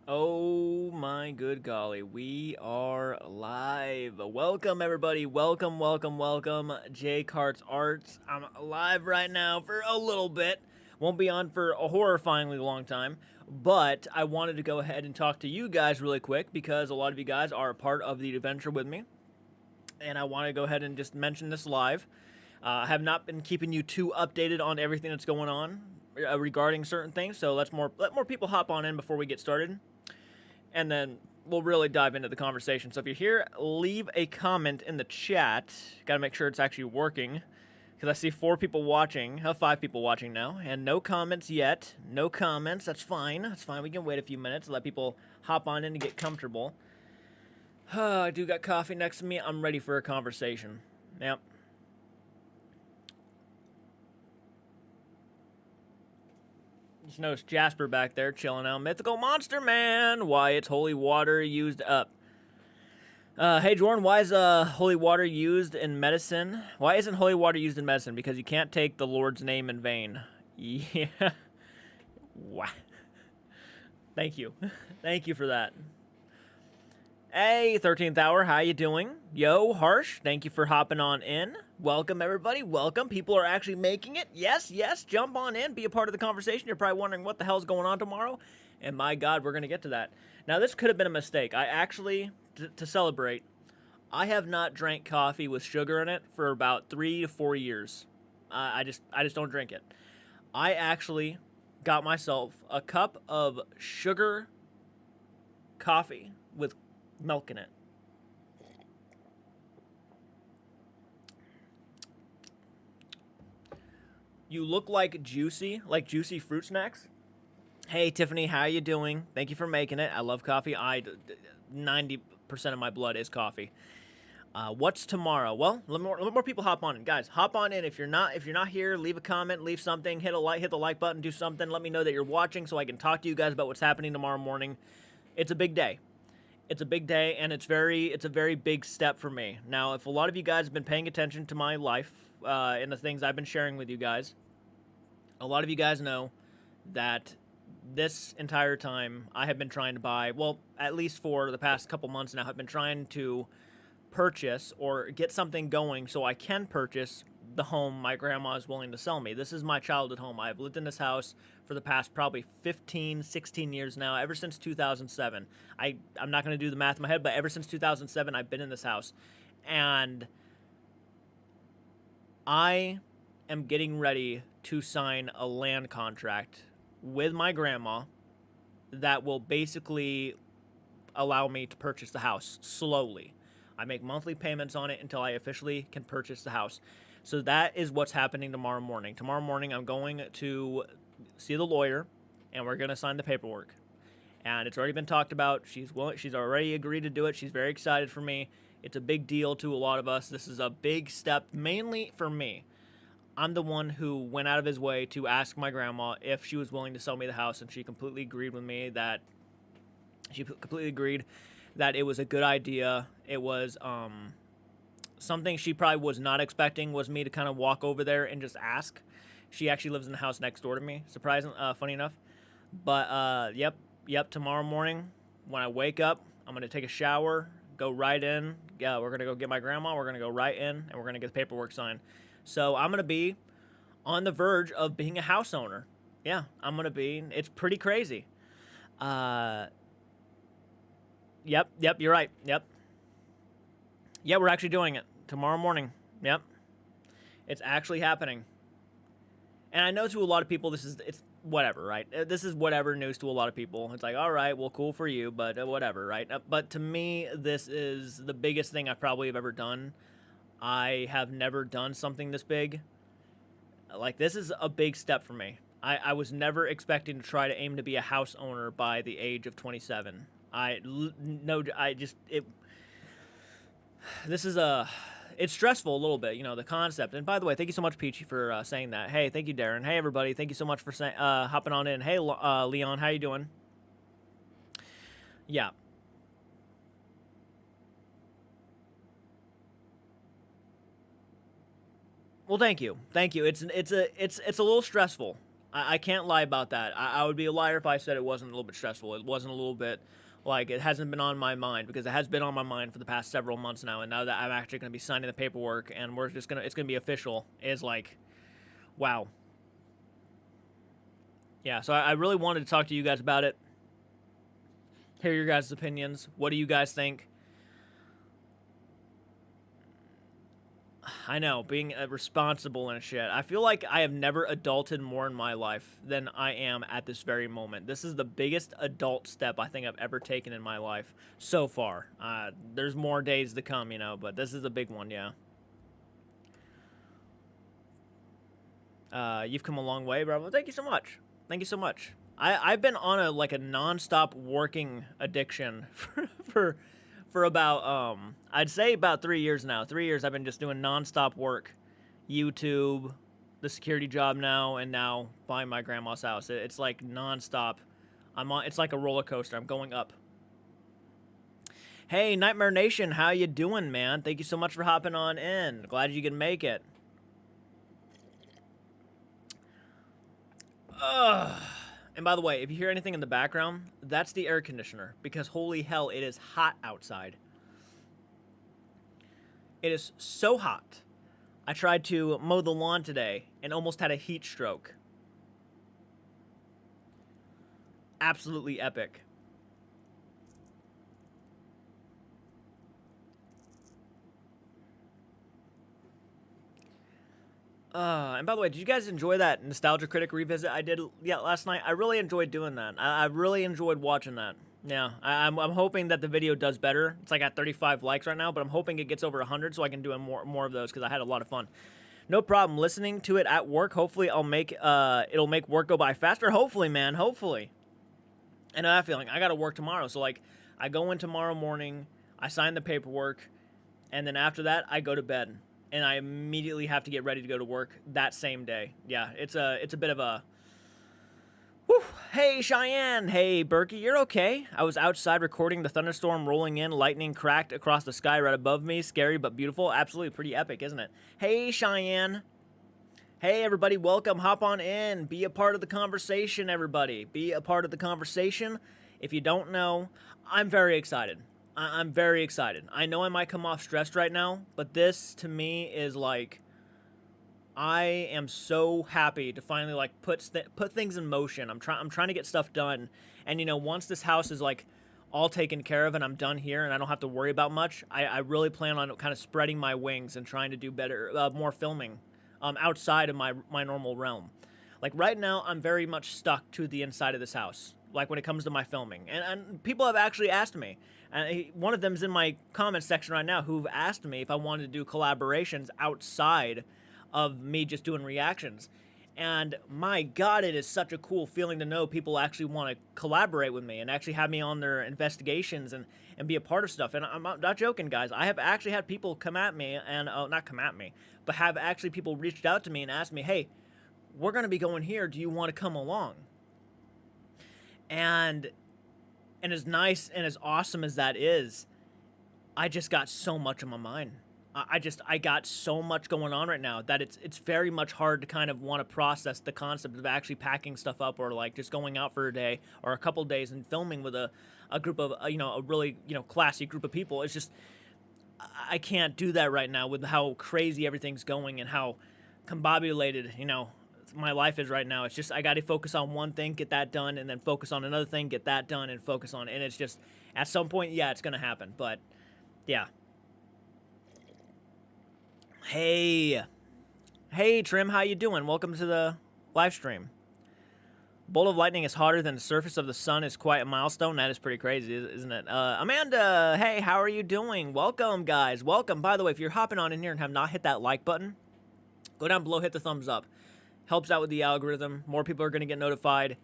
Oh my good golly, we are live. Welcome everybody. Welcome, welcome, welcome. J Cart's Arts. I'm live right now for a little bit. Won't be on for a horrifyingly long time, but I wanted to go ahead and talk to you guys really quick because a lot of you guys are a part of the adventure with me, and I want to go ahead and just mention this live. I have not been keeping you too updated on everything that's going on regarding certain things, so let more people hop on in before we get started, and then we'll really dive into the conversation. So if you're here, leave a comment in the chat. Got to make sure it's actually working, because I see 4 people watching, 5 people watching now, and no comments yet. No comments. That's fine. That's fine. We can wait a few minutes, let people hop on in and get comfortable. I do got coffee next to me. I'm ready for a conversation. Yep. Just noticed Jasper back there chilling out. Mythical Monster Man. Why it's holy water used up. Hey Jordan, why is holy water used in medicine? Why isn't holy water used in medicine? Because you can't take the Lord's name in vain. Yeah. Wow. Thank you. Thank you for that. Hey, 13th hour, how you doing? Yo, Harsh, thank you for hopping on in. Welcome, everybody. Welcome. People are actually making it. Yes, yes, jump on in. Be a part of the conversation. You're probably wondering what the hell's going on tomorrow. And my God, we're going to get to that. Now, this could have been a mistake. I actually, to celebrate, I have not drank coffee with sugar in it for about 3 to 4 years. I just don't drink it. I actually got myself a cup of sugar coffee with milk in it. You look like juicy fruit snacks. Hey Tiffany, how you doing? Thank you for making it. I love coffee. 90% of my blood is coffee. What's tomorrow? Well, let more people hop on in. Guys, hop on in. If you're not here, leave a comment, leave something, hit the like button, do something. Let me know that you're watching so I can talk to you guys about what's happening tomorrow morning. It's a big day. It's a big day, and it's a very big step for me. Now, if a lot of you guys have been paying attention to my life and the things I've been sharing with you guys, a lot of you guys know that this entire time I have been trying to buy, well, at least for the past couple months now, I've been trying to purchase or get something going so I can purchase the home my grandma is willing to sell me. This is my childhood home. I've lived in this house for the past probably 15, 16 years now, ever since 2007. I'm not going to do the math in my head, but ever since 2007, I've been in this house. And I am getting ready to sign a land contract with my grandma that will basically allow me to purchase the house slowly. I make monthly payments on it until I officially can purchase the house. So that is what's happening tomorrow morning. Tomorrow morning, I'm going to see the lawyer, and we're going to sign the paperwork. And it's already been talked about. She's already agreed to do it. She's very excited for me. It's a big deal to a lot of us. This is a big step, mainly for me. I'm the one who went out of his way to ask my grandma if she was willing to sell me the house, and she completely agreed with me that it was a good idea. It was something she probably was not expecting was me to kind of walk over there and just ask. She actually lives in the house next door to me, surprisingly, funny enough. But yep, tomorrow morning when I wake up, I'm going to take a shower, go right in. Yeah, we're going to go get my grandma. We're going to go right in, and we're going to get the paperwork signed. So I'm going to be on the verge of being a house owner. Yeah, I'm going to be. It's pretty crazy. Yep, you're right. Yep. Yeah, we're actually doing it tomorrow morning. Yep. It's actually happening. And I know to a lot of people it's whatever, right? This is whatever news to a lot of people. It's like, all right, well, cool for you, but whatever, right? But to me, this is the biggest thing I probably have ever done. I have never done something this big. Like, this is a big step for me. I was never expecting to try to aim to be a house owner by the age of 27. It's stressful a little bit, the concept. And by the way, thank you so much, Peachy, for saying that. Hey, thank you, Darren. Hey, everybody. Thank you so much for hopping on in. Hey, Leon, how you doing? Yeah. Well, thank you. Thank you. It's a little stressful. I can't lie about that. I would be a liar if I said it wasn't a little bit stressful. It wasn't a little bit, like, it hasn't been on my mind, because it has been on my mind for the past several months now. And now that I'm actually going to be signing the paperwork and it's going to be official, is like, wow. Yeah, so I really wanted to talk to you guys about it. Hear your guys' opinions. What do you guys think? I know, being responsible and shit. I feel like I have never adulted more in my life than I am at this very moment. This is the biggest adult step I think I've ever taken in my life so far. There's more days to come, you know, but this is a big one, yeah. You've come a long way, bro. Well, thank you so much. Thank you so much. I've been on a non-stop working addiction for about I'd say about 3 years now. 3 years I've been just doing non-stop work, YouTube, the security job now, and now buying my grandma's house. It's like non-stop. It's like a roller coaster. I'm going up. Hey, Nightmare Nation, how you doing, man? Thank you so much for hopping on in. Glad you can make it. Ugh. And by the way, if you hear anything in the background, that's the air conditioner, because holy hell, it is hot outside. It is so hot. I tried to mow the lawn today and almost had a heat stroke. Absolutely epic. And by the way, did you guys enjoy that Nostalgia Critic revisit I did last night? I really enjoyed doing that. I really enjoyed watching that. Yeah, I'm hoping that the video does better. It's like at 35 likes right now, but I'm hoping it gets over 100 so I can do more of those, because I had a lot of fun. No problem listening to it at work. Hopefully it'll make work go by faster. Hopefully, man. Hopefully. And I have that feeling. I got to work tomorrow. So, like, I go in tomorrow morning, I sign the paperwork, and then after that, I go to bed. And I immediately have to get ready to go to work that same day. Yeah, it's a bit of a... Whew. Hey, Cheyenne. Hey, Berkey, you're okay? I was outside recording the thunderstorm rolling in, lightning cracked across the sky right above me. Scary but beautiful. Absolutely pretty epic, isn't it? Hey, Cheyenne. Hey, everybody, welcome. Hop on in. Be a part of the conversation, everybody. Be a part of the conversation. If you don't know, I'm very excited. I'm very excited. I know I might come off stressed right now, but this, to me, is like... I am so happy to finally, like, put things in motion. I'm trying to get stuff done. And, you know, once this house is, like, all taken care of and I'm done here and I don't have to worry about much, I really plan on kind of spreading my wings and trying to do better, more filming outside of my normal realm. Like, right now, I'm very much stuck to the inside of this house, like, when it comes to my filming. And people have actually asked me, and one of them's in my comments section right now, who've asked me if I wanted to do collaborations outside of me just doing reactions. And my God, it is such a cool feeling to know people actually want to collaborate with me and actually have me on their investigations and be a part of stuff. And I'm not joking, guys. I have actually had people come at me and, not come at me, but have actually people reached out to me and asked me, hey, we're going to be going here. Do you want to come along? And as nice and as awesome as that is, I just got so much on my mind. I got so much going on right now that it's very much hard to kind of want to process the concept of actually packing stuff up, or like just going out for a day or a couple days and filming with a group of, a really, classy group of people. It's just, I can't do that right now with how crazy everything's going and how combobulated, my life is right now. It's just, I got to focus on one thing, get that done, and then focus on another thing, get that done, and focus on, and it's just, at some point, yeah, it's going to happen, but yeah. Hey, Trim, how you doing? Welcome to the live stream. Bolt of lightning is hotter than the surface of the sun is quite a milestone. That is pretty crazy, isn't it? Amanda, hey, how are you doing? Welcome, guys. Welcome. By the way, if you're hopping on in here and have not hit that like button, go down below, hit the thumbs up. Helps out with the algorithm. More people are going to get notified.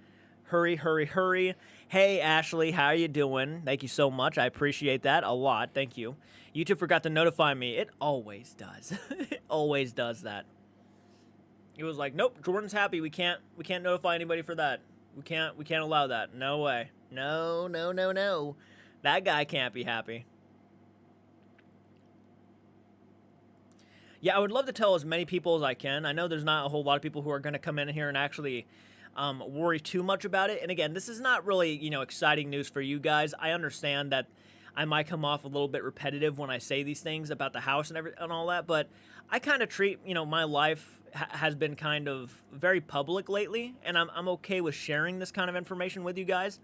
Hurry, hurry, hurry. Hey, Ashley, how are you doing? Thank you so much. I appreciate that a lot. Thank you. YouTube forgot to notify me. It always does. It always does that. It was like, nope, Jordan's happy. We can't notify anybody for that. We can't allow that. No way. No, no, no, no. That guy can't be happy. Yeah, I would love to tell as many people as I can. I know there's not a whole lot of people who are going to come in here and actually worry too much about it. And again, this is not really, exciting news for you guys. I understand that I might come off a little bit repetitive when I say these things about the house and all that, but I kind of treat, my life has been kind of very public lately, and I'm okay with sharing this kind of information with you guys.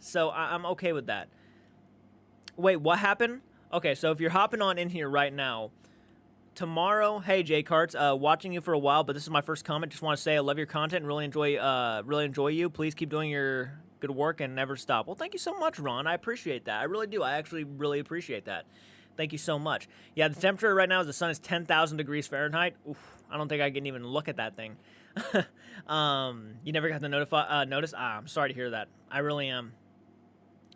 So I'm okay with that. Wait, what happened? Okay, so if you're hopping on in here right now, tomorrow, hey Jay Carts, watching you for a while, but this is my first comment. Just want to say I love your content and really enjoy you. Please keep doing your good work and never stop. Well, thank you so much, Ron. I appreciate that. I really do. I actually really appreciate that. Thank you so much. Yeah, the temperature right now is the sun is 10,000 degrees Fahrenheit. Oof, I don't think I can even look at that thing. You never got to notice? I'm sorry to hear that. I really am.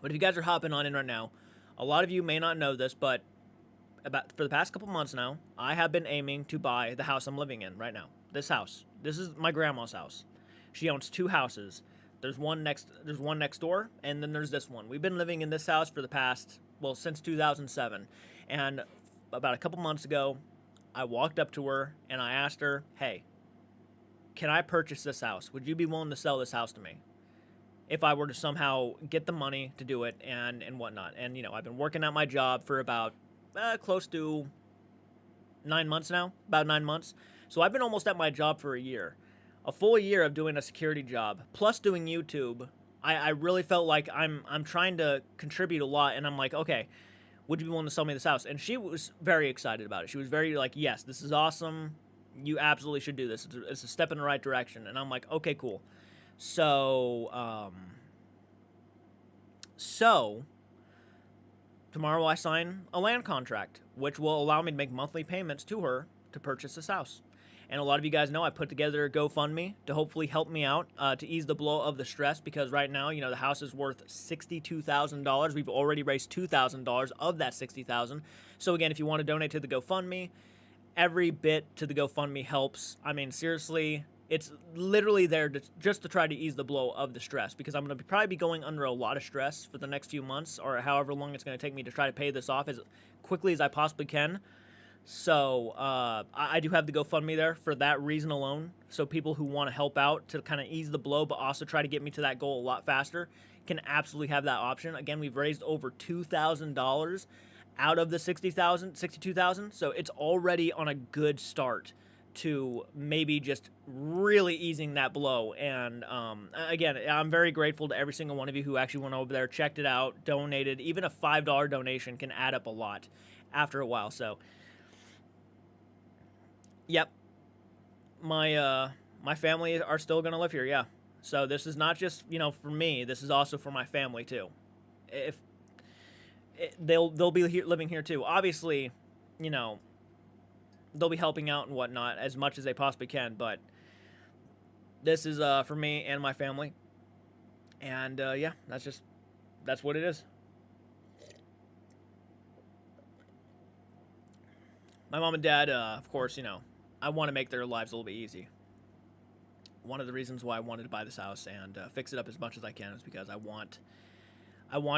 But if you guys are hopping on in right now, a lot of you may not know this, but for the past couple months now, I have been aiming to buy the house I'm living in right now. This house. This is my grandma's house. She owns 2 houses. There's one next door, and then there's this one. We've been living in this house for the past, since 2007. And about a couple months ago, I walked up to her and I asked her, "Hey, can I purchase this house? Would you be willing to sell this house to me if I were to somehow get the money to do it and whatnot?" And, I've been working at my job for about close to 9 months now, about 9 months. So I've been almost at my job for a year. A full year of doing a security job, plus doing YouTube. I really felt like I'm trying to contribute a lot, and I'm like, okay, would you be willing to sell me this house? And she was very excited about it. She was very like, yes, this is awesome. You absolutely should do this. It's a step in the right direction. And I'm like, okay, cool. So tomorrow I sign a land contract, which will allow me to make monthly payments to her to purchase this house. And a lot of you guys know I put together a GoFundMe to hopefully help me out to ease the blow of the stress, because right now, the house is worth $62,000. We've already raised $2,000 of that $60,000. So again, if you want to donate to the GoFundMe, every bit to the GoFundMe helps. I mean, seriously, it's literally there just to try to ease the blow of the stress, because I'm going to probably be going under a lot of stress for the next few months, or however long it's going to take me to try to pay this off as quickly as I possibly can. So I do have the GoFundMe there for that reason alone. So people who want to help out to kind of ease the blow, but also try to get me to that goal a lot faster, can absolutely have that option. Again, we've raised over $2,000 out of the $62,000. So it's already on a good start to maybe just really easing that blow. And again, I'm very grateful to every single one of you who actually went over there, checked it out, donated. Even a $5 donation can add up a lot after a while. So yep, my family are still gonna live here. Yeah, so this is not just for me. This is also for my family too. If they'll be living here too. Obviously, they'll be helping out and whatnot as much as they possibly can. But this is for me and my family. And yeah, that's what it is. My mom and dad, of course, I want to make their lives a little bit easy. One of the reasons why I wanted to buy this house and fix it up as much as I can is because I want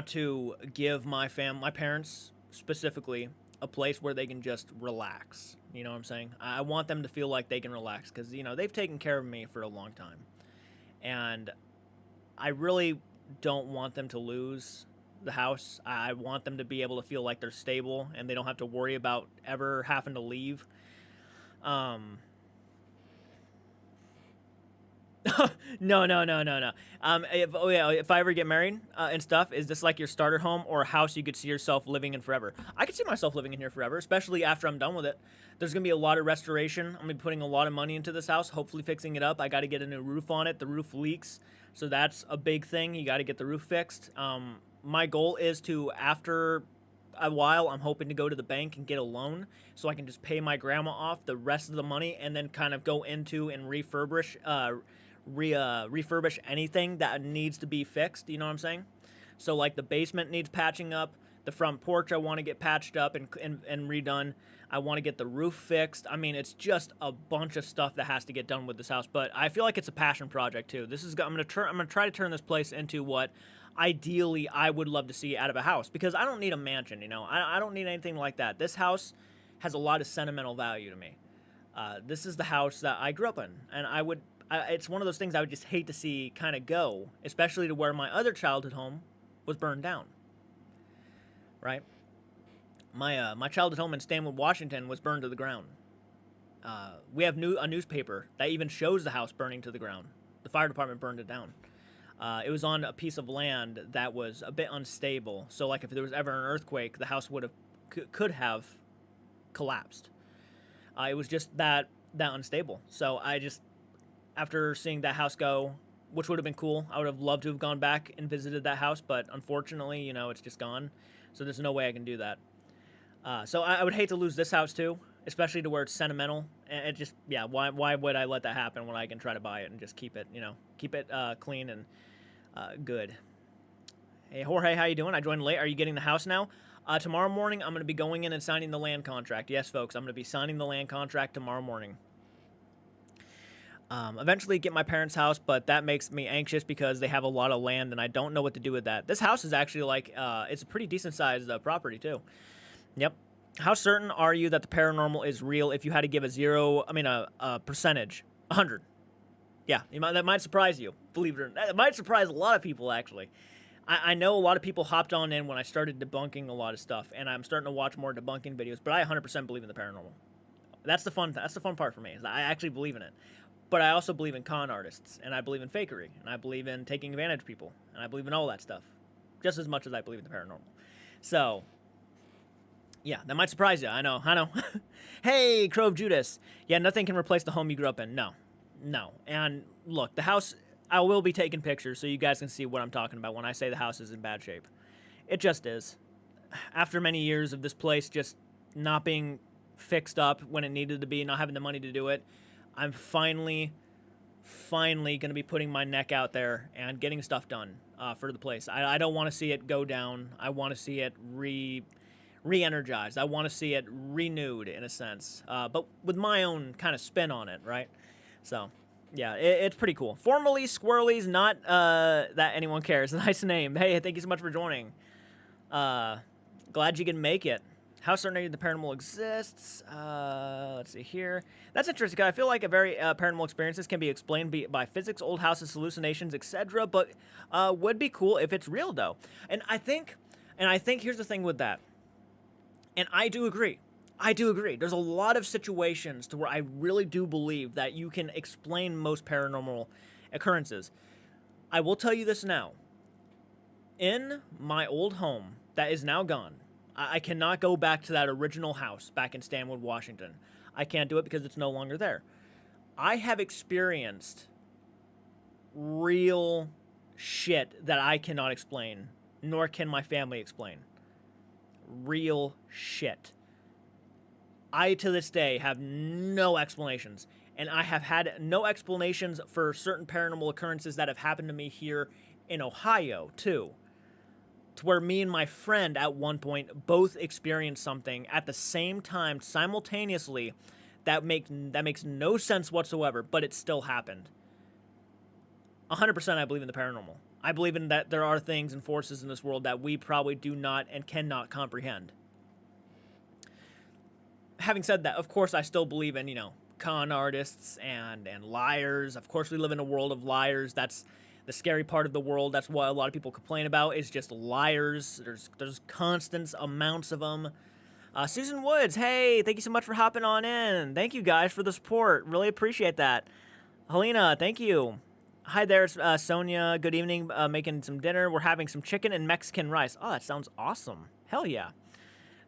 to give my parents specifically, a place where they can just relax. You know what I'm saying? I want them to feel like they can relax, because they've taken care of me for a long time, and I really don't want them to lose the house. I want them to be able to feel like they're stable and they don't have to worry about ever having to leave. No. If I ever get married and stuff, is this like your starter home or a house you could see yourself living in forever? I could see myself living in here forever, especially after I'm done with it. There's going to be a lot of restoration. I'm going to be putting a lot of money into this house, hopefully fixing it up. I got to get a new roof on it. The roof leaks, so that's a big thing. You got to get the roof fixed. My goal is to, after a while, I'm hoping to go to the bank and get a loan so I can just pay my grandma off the rest of the money and then kind of go into and refurbish anything that needs to be fixed. You know what I'm saying? So like the basement needs patching up, the front porch I want to get patched up and redone. I want to get the roof fixed. I mean, it's just a bunch of stuff that has to get done with this house, but I feel like it's a passion project too. I'm going to try to turn this place into what ideally I would love to see out of a house, because I don't need a mansion, I don't need anything like that. This house has a lot of sentimental value to me. This is the house that I grew up in, and it's one of those things I would just hate to see kind of go, especially to where my other childhood home was burned down. Right? My childhood home in Stanwood, Washington, was burned to the ground. We have a newspaper that even shows the house burning to the ground. The fire department burned it down. It was on a piece of land that was a bit unstable. So, like, if there was ever an earthquake, the house could have collapsed. It was just that unstable. So after seeing that house go, which would have been cool, I would have loved to have gone back and visited that house, but unfortunately, it's just gone. So there's no way I can do that. So I would hate to lose this house too, especially to where it's sentimental. And it just, why would I let that happen when I can try to buy it and just keep it clean and good. Hey, Jorge, how you doing? I joined late. Are you getting the house now? Tomorrow morning, I'm going to be going in and signing the land contract. Yes, folks, I'm going to be signing the land contract tomorrow morning. Eventually get my parents' house, but that makes me anxious because they have a lot of land and I don't know what to do with that. This house is actually it's a pretty decent sized property too. Yep. How certain are you that the paranormal is real? If you had to give a percentage, 100. Yeah, that might surprise you. Believe it or not, it might surprise a lot of people actually. I know a lot of people hopped on in when I started debunking a lot of stuff, and I'm starting to watch more debunking videos. But I 100% believe in the paranormal. That's the fun part for me. Is I actually believe in it. But I also believe in con artists, and I believe in fakery, and I believe in taking advantage of people, and I believe in all that stuff, just as much as I believe in the paranormal. So, yeah, that might surprise you. I know. Hey, Crow of Judas. Yeah, nothing can replace the home you grew up in. No. And look, the house, I will be taking pictures so you guys can see what I'm talking about when I say the house is in bad shape. It just is. After many years of this place just not being fixed up when it needed to be, not having the money to do it, I'm finally going to be putting my neck out there and getting stuff done for the place. I don't want to see it go down. I want to see it re-energized. I want to see it renewed in a sense, but with my own kind of spin on it, right? So, yeah, it's pretty cool. Formerly Squirrelies, not that anyone cares. Nice name. Hey, thank you so much for joining. Glad you can make it. How certain are you the paranormal exists? Let's see here. That's interesting, because I feel like a very paranormal experiences can be explained by physics, old houses, hallucinations, etc. But would be cool if it's real, though. And I think here's the thing with that. And I do agree. There's a lot of situations to where I really do believe that you can explain most paranormal occurrences. I will tell you this now. In my old home that is now gone, I cannot go back to that original house back in Stanwood, Washington. I can't do it because it's no longer there. I have experienced real shit that I cannot explain, nor can my family explain. Real shit. I, to this day, have no explanations. And I have had no explanations for certain paranormal occurrences that have happened to me here in Ohio, too. To where me and my friend at one point both experienced something at the same time, simultaneously, that makes no sense whatsoever, but it still happened. 100% I believe in the paranormal. I believe in that there are things and forces in this world that we probably do not and cannot comprehend. Having said that, of course, I still believe in, con artists and liars. Of course, we live in a world of liars. That's the scary part of the world. That's what a lot of people complain about, is just liars. There's constant amounts of them. Susan Woods, hey, thank you so much for hopping on in. Thank you guys for the support. Really appreciate that. Helena, thank you. Hi there, Sonia. Good evening. Making some dinner. We're having some chicken and Mexican rice. Oh, that sounds awesome. Hell yeah.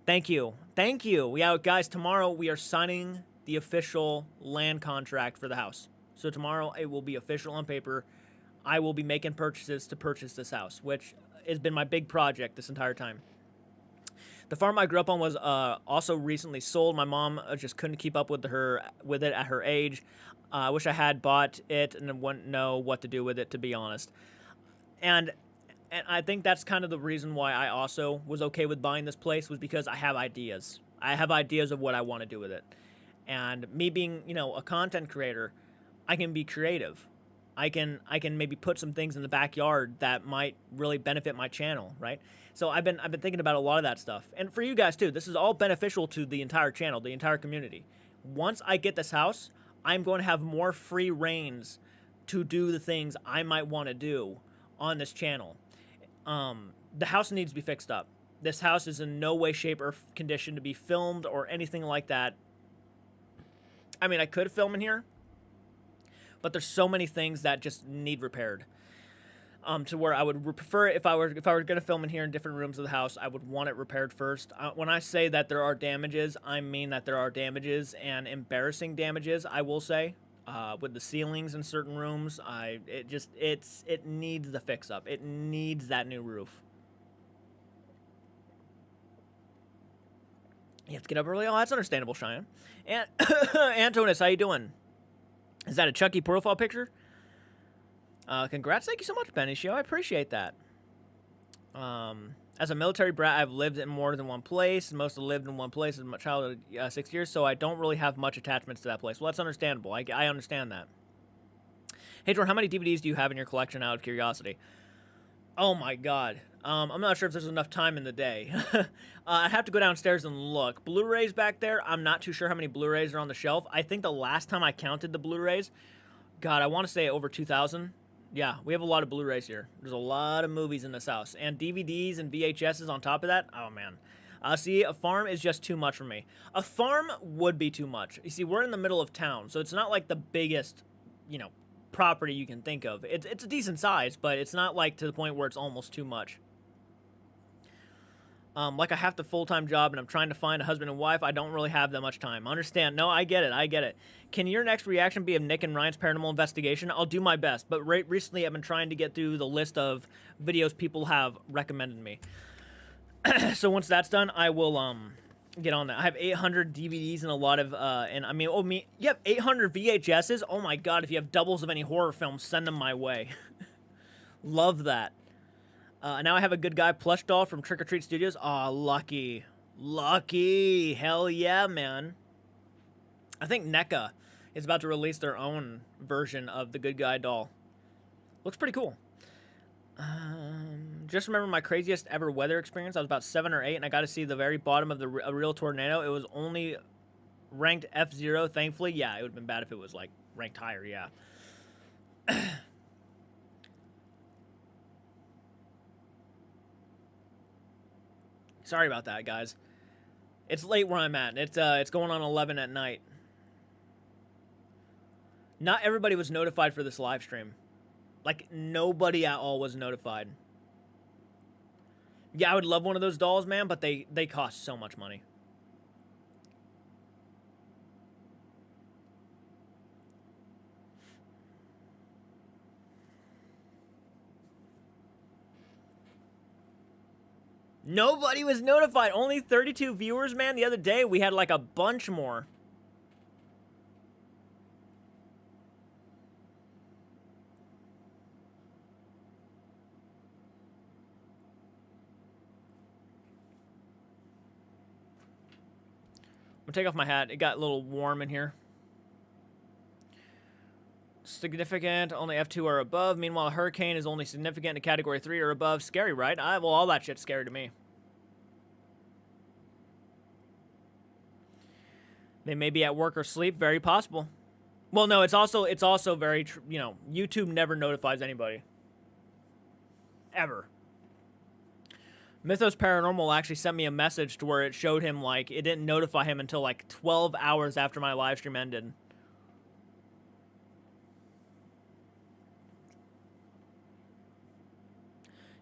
Thank you. Yeah, guys, tomorrow we are signing the official land contract for the house. So tomorrow it will be official on paper. I will be making purchases to purchase this house, which has been my big project this entire time. The farm I grew up on was also recently sold. My mom just couldn't keep up with it at her age. I wish I had bought it and wouldn't know what to do with it, to be honest. And I think that's kind of the reason why I also was okay with buying this place, was because I have ideas. I have ideas of what I want to do with it. And me being, a content creator, I can be creative. I can maybe put some things in the backyard that might really benefit my channel, right? So I've been thinking about a lot of that stuff. And for you guys too, this is all beneficial to the entire channel, the entire community. Once I get this house, I'm going to have more free reins to do the things I might want to do on this channel. The house needs to be fixed up. This house is in no way, shape, or condition to be filmed or anything like that. I mean, I could film in here, but there's so many things that just need repaired. To where I would prefer if I were going to film in here in different rooms of the house, I would want it repaired first. When I say that there are damages, I mean that there are damages, and embarrassing damages, I will say, with the ceilings in certain rooms. It needs the fix up. It needs that new roof. You have to get up early. Oh, that's understandable, Cheyenne. And Antonis, how you doing? Is that a Chucky profile picture? Congrats. Thank you so much, Benny Show. I appreciate that. As a military brat, I've lived in more than one place. Mostly lived in one place in my childhood, 6 years, so I don't really have much attachments to that place. Well, that's understandable. I understand that. Hey, Jordan, how many DVDs do you have in your collection out of curiosity? Oh, my God. I'm not sure if there's enough time in the day. I'd have to go downstairs and look. Blu-rays back there, I'm not too sure how many Blu-rays are on the shelf. I think the last time I counted the Blu-rays, God, I want to say over 2,000. Yeah, we have a lot of Blu-rays here. There's a lot of movies in this house. And DVDs and VHSs on top of that. Oh, man. See, a farm is just too much for me. A farm would be too much. You see, we're in the middle of town, so it's not like the biggest, property you can think of. It's a decent size, but it's not like to the point where it's almost too much. Like I have the full-time job and I'm trying to find a husband and wife. I don't really have that much time. Understand? No, I get it. Can your next reaction be of Nick and Ryan's paranormal investigation? I'll do my best. But recently I've been trying to get through the list of videos people have recommended me. So once that's done, I will get on that. I have 800 DVDs and a lot of you have 800 VHSs? Oh my God, if you have doubles of any horror films, send them my way. Love that. Now I have a good guy plush doll from Trick or Treat Studios. Aw, lucky. Lucky. Hell yeah, man. I think NECA is about to release their own version of the good guy doll. Looks pretty cool. Just remember my craziest ever weather experience. I was about 7 or 8, and I got to see the very bottom of a real tornado. It was only ranked F0, thankfully. Yeah, it would have been bad if it was, ranked higher, yeah. Sorry about that, guys. It's late where I'm at. It's going on 11 at night. Not everybody was notified for this live stream. Nobody at all was notified. Yeah, I would love one of those dolls, man, but they cost so much money. Nobody was notified. Only 32 viewers, man. The other day, we had a bunch more. I'm gonna take off my hat. It got a little warm in here. Significant, only F2 or above. Meanwhile, a hurricane is only significant in Category 3 or above. Scary, right? Well, all that shit's scary to me. They may be at work or sleep. Very possible. Well, no, it's also very, YouTube never notifies anybody. Ever. Mythos Paranormal actually sent me a message to where it showed him, it didn't notify him until, 12 hours after my live stream ended.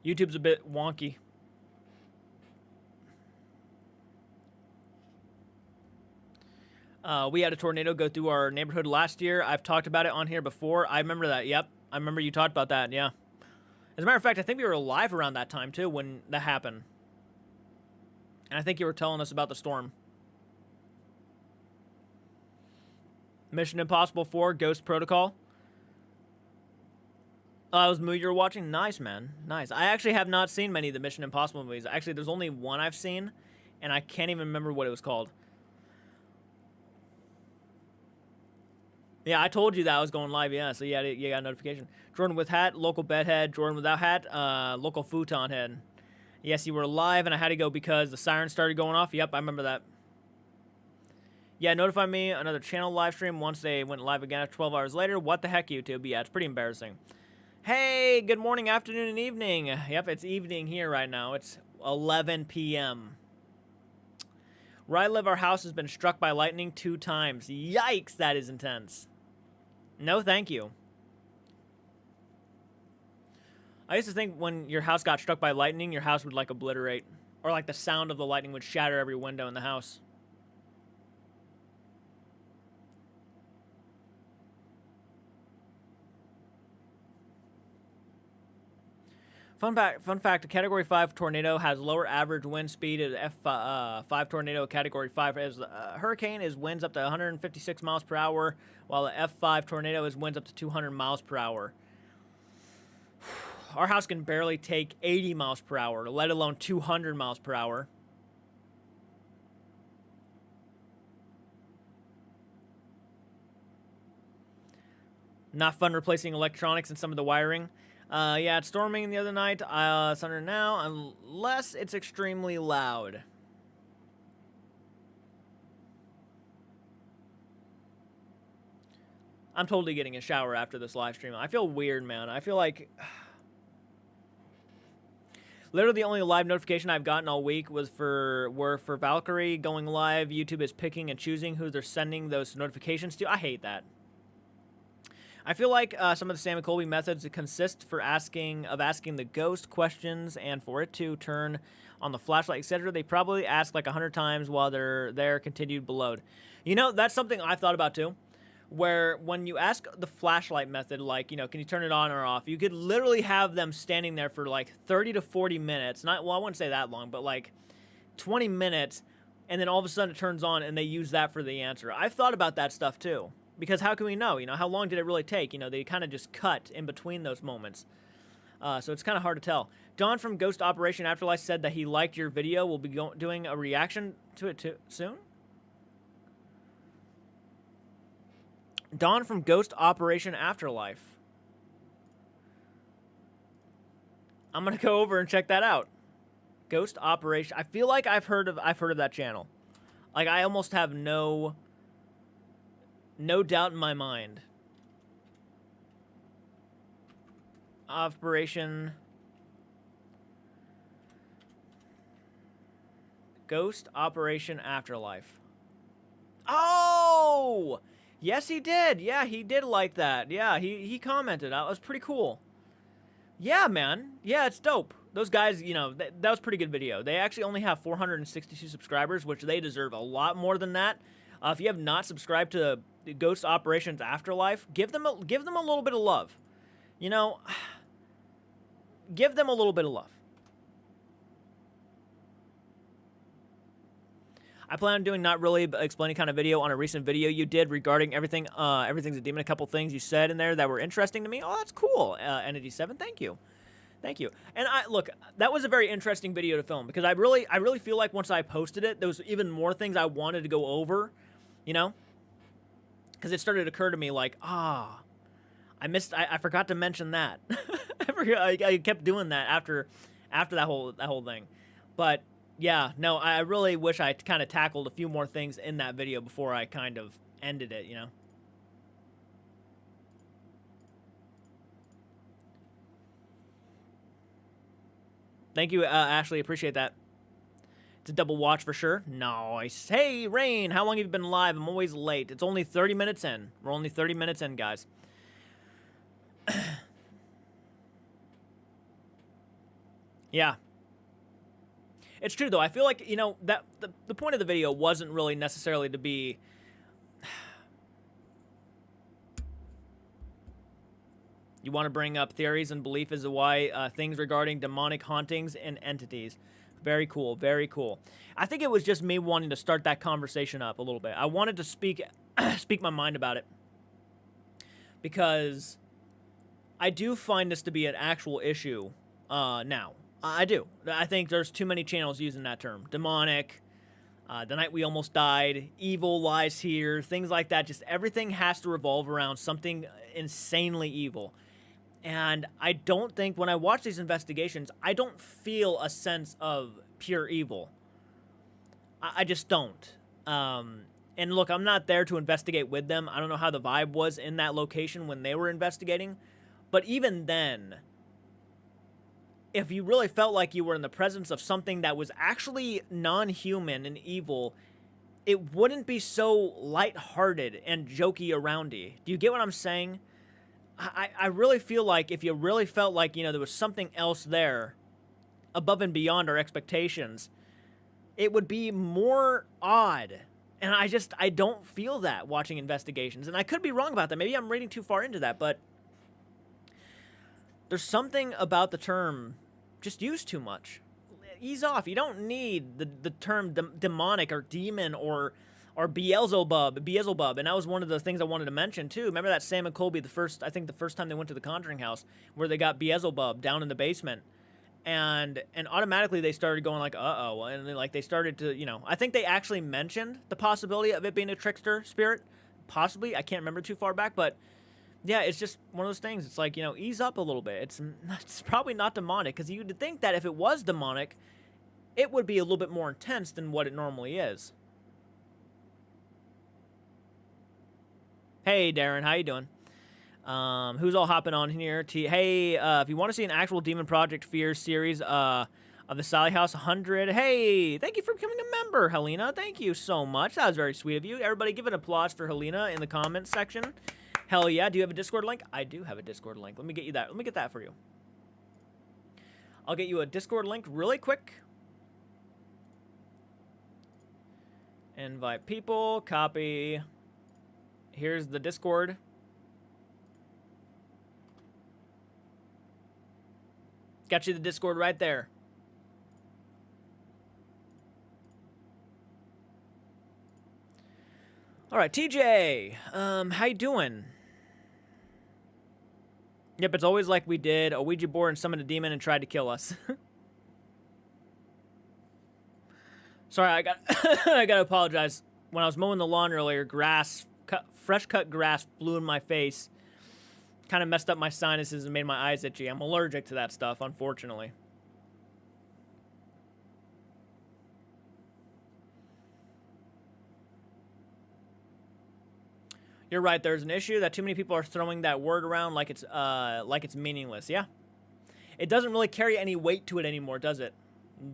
YouTube's a bit wonky. We had a tornado go through our neighborhood last year. I've talked about it on here before. I remember that. Yep. I remember you talked about that. Yeah. As a matter of fact, I think we were live around that time, too, when that happened. And I think you were telling us about the storm. Mission Impossible 4, Ghost Protocol. Oh, that was the movie you were watching? Nice, man. Nice. I actually have not seen many of the Mission Impossible movies. Actually, there's only one I've seen, and I can't even remember what it was called. Yeah, I told you that I was going live, yeah, so you got a notification. Jordan with hat, local bedhead. Jordan without hat, local futon head. Yes, you were live, and I had to go because the siren started going off. Yep, I remember that. Yeah, notify me another channel live stream once they went live again after 12 hours later. What the heck, YouTube? Yeah, it's pretty embarrassing. Hey, good morning, afternoon, and evening. Yep, it's evening here right now. It's 11 p.m. Where I live, our house has been struck by lightning 2 times. Yikes, that is intense. No, thank you. I used to think when your house got struck by lightning, your house would, like, obliterate. Or, like, the sound of the lightning would shatter every window in the house. Fun fact, a Category 5 tornado has lower average wind speed as F5 tornado. Category 5 as hurricane is winds up to 156 miles per hour, while the F5 tornado is winds up to 200 miles per hour. Our house can barely take 80 miles per hour, let alone 200 miles per hour. Not fun replacing electronics and some of the wiring. Yeah, it's storming the other night. It's under now, unless it's extremely loud. I'm totally getting a shower after this live stream. I feel weird, man. I feel like... Literally the only live notification I've gotten all week were for Valkyrie going live. YouTube is picking and choosing who they're sending those notifications to. I hate that. I feel like some of the Sam and Colby methods consist asking the ghost questions, and for it to turn on the flashlight, etc. They probably ask like 100 times while they're there, continued below. You know, that's something I've thought about too, where when you ask the flashlight method, like, you know, can you turn it on or off, you could literally have them standing there for like 30 to 40 minutes. Well, I wouldn't say that long, but like 20 minutes, and then all of a sudden it turns on and they use that for the answer. I've thought about that stuff too. Because how can we know? You know, how long did it really take? You know, they kind of just cut in between those moments. So it's kind of hard to tell. Don from Ghost Operation Afterlife said that he liked your video. We'll be doing a reaction to it soon. Don from Ghost Operation Afterlife. I'm gonna go over and check that out. Ghost Operation. I feel like I've heard of that channel. Like, I almost have no doubt in my mind. Ghost Operation Afterlife. Oh! Yes, he did. Yeah, he did like that. Yeah, he commented. That was pretty cool. Yeah, man. Yeah, it's dope. Those guys, you know, that was a pretty good video. They actually only have 462 subscribers, which they deserve a lot more than that. If you have not subscribed to Ghost Operations Afterlife, give them a little bit of love. You know, give them a little bit of love. I plan on doing not really explaining kind of video on a recent video you did regarding everything's a demon. A couple things you said in there that were interesting to me. Oh, that's cool. Entity 7, thank you. Thank you. And look, that was a very interesting video to film because I really feel like once I posted it, there was even more things I wanted to go over, you know? Because it started to occur to me like, I forgot to mention that. I kept doing that after that whole thing. But yeah, no, I really wish I kind of tackled a few more things in that video before I kind of ended it, you know? Thank you, Ashley. Appreciate that. It's a double watch for sure. Nice. Hey, Rain, how long have you been live? I'm always late. It's only 30 minutes in. We're only 30 minutes in, guys. Yeah. It's true, though. I feel like, you know, that the point of the video wasn't really necessarily to be... You want to bring up theories and belief as to why things regarding demonic hauntings and entities. Very cool, very cool. I think it was just me wanting to start that conversation up a little bit. I wanted to speak my mind about it. Because I do find this to be an actual issue now. I do. I think there's too many channels using that term. Demonic, the night we almost died, evil lies here, things like that. Just everything has to revolve around something insanely evil. And I don't think, when I watch these investigations, I don't feel a sense of pure evil. I just don't. And look, I'm not there to investigate with them. I don't know how the vibe was in that location when they were investigating. But even then, if you really felt like you were in the presence of something that was actually non-human and evil, it wouldn't be so lighthearted and jokey aroundy. Do you get what I'm saying? I really feel like if you really felt like, you know, there was something else there above and beyond our expectations, it would be more odd. And I don't feel that watching investigations. And I could be wrong about that. Maybe I'm reading too far into that, but there's something about the term just used too much. Ease off. You don't need the term demonic or demon or Beelzebub. And that was one of the things I wanted to mention too. Remember that Sam and Colby, the first time they went to the Conjuring house, where they got Beelzebub down in the basement, and automatically they started going like, uh-oh, and then, like, they started to, you know, I think they actually mentioned the possibility of it being a trickster spirit, possibly. I can't remember too far back, but yeah, it's just one of those things. It's like, you know, ease up a little bit. It's probably not demonic, because you'd think that if it was demonic, it would be a little bit more intense than what it normally is. Hey, Darren, how you doing? Who's all hopping on here? Hey, if you want to see an actual Demon Project Fears series of the Sally House 100, hey, thank you for becoming a member, Helena. Thank you so much. That was very sweet of you. Everybody give an applause for Helena in the comments section. Hell yeah. Do you have a Discord link? I do have a Discord link. Let me get you that. Let me get that for you. I'll get you a Discord link really quick. Invite people. Copy. Here's the Discord. Got you the Discord right there. All right, TJ. How you doing? Yep, it's always like we did. A Ouija board and summoned a demon and tried to kill us. Sorry, I gotta apologize. When I was mowing the lawn earlier, fresh cut grass blew in my face. Kind of messed up my sinuses and made my eyes itchy. I'm allergic to that stuff, unfortunately. You're right. There's an issue that too many people are throwing that word around like it's meaningless. Yeah, it doesn't really carry any weight to it anymore, does it?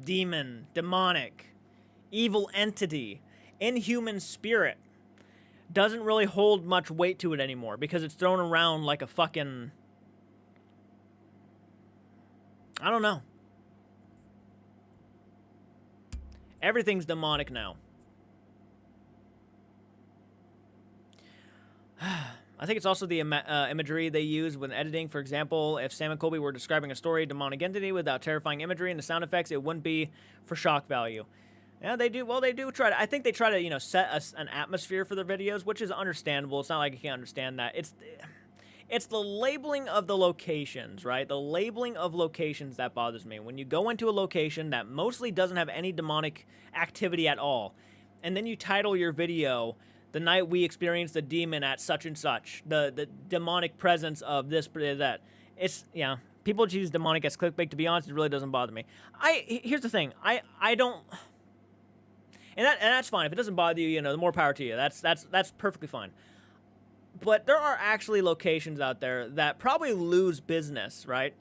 Demon, demonic, evil entity, inhuman spirit doesn't really hold much weight to it anymore because it's thrown around like a fucking, I don't know. Everything's demonic now. I think it's also the imagery they use when editing. For example, if Sam and Colby were describing a story, demonic entity, without terrifying imagery and the sound effects, it wouldn't be for shock value. Yeah, they do. Well, they do try to. I think they try to, you know, set an atmosphere for their videos, which is understandable. It's not like you can't understand that. It's the labeling of the locations, right? The labeling of locations that bothers me. When you go into a location that mostly doesn't have any demonic activity at all, and then you title your video, "The night we experienced a demon at such and such," the demonic presence of this, that. It's, yeah, people choose demonic as clickbait. To be honest, it really doesn't bother me. Here's the thing. I don't, and that's fine. If it doesn't bother you, you know, the more power to you. That's perfectly fine. But there are actually locations out there that probably lose business, right?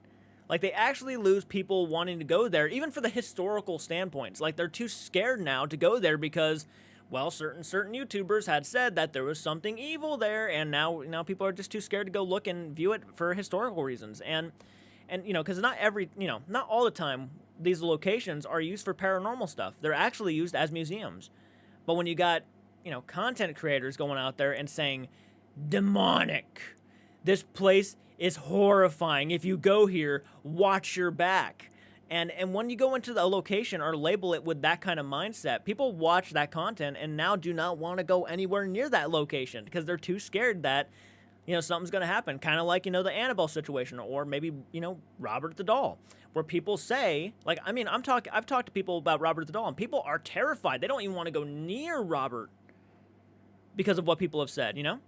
Like, they actually lose people wanting to go there, even for the historical standpoints. Like, they're too scared now to go there because, well, certain YouTubers had said that there was something evil there, and now people are just too scared to go look and view it for historical reasons. And you know, because not all the time these locations are used for paranormal stuff. They're actually used as museums. But when you got, you know, content creators going out there and saying, demonic, this place is horrifying, if you go here, watch your back. And when you go into a location or label it with that kind of mindset, people watch that content and now do not want to go anywhere near that location because they're too scared that, you know, something's going to happen. Kind of like, you know, the Annabelle situation, or maybe, you know, Robert the Doll, where people say, like, I mean, I've talked to people about Robert the Doll, and people are terrified. They don't even want to go near Robert because of what people have said, you know?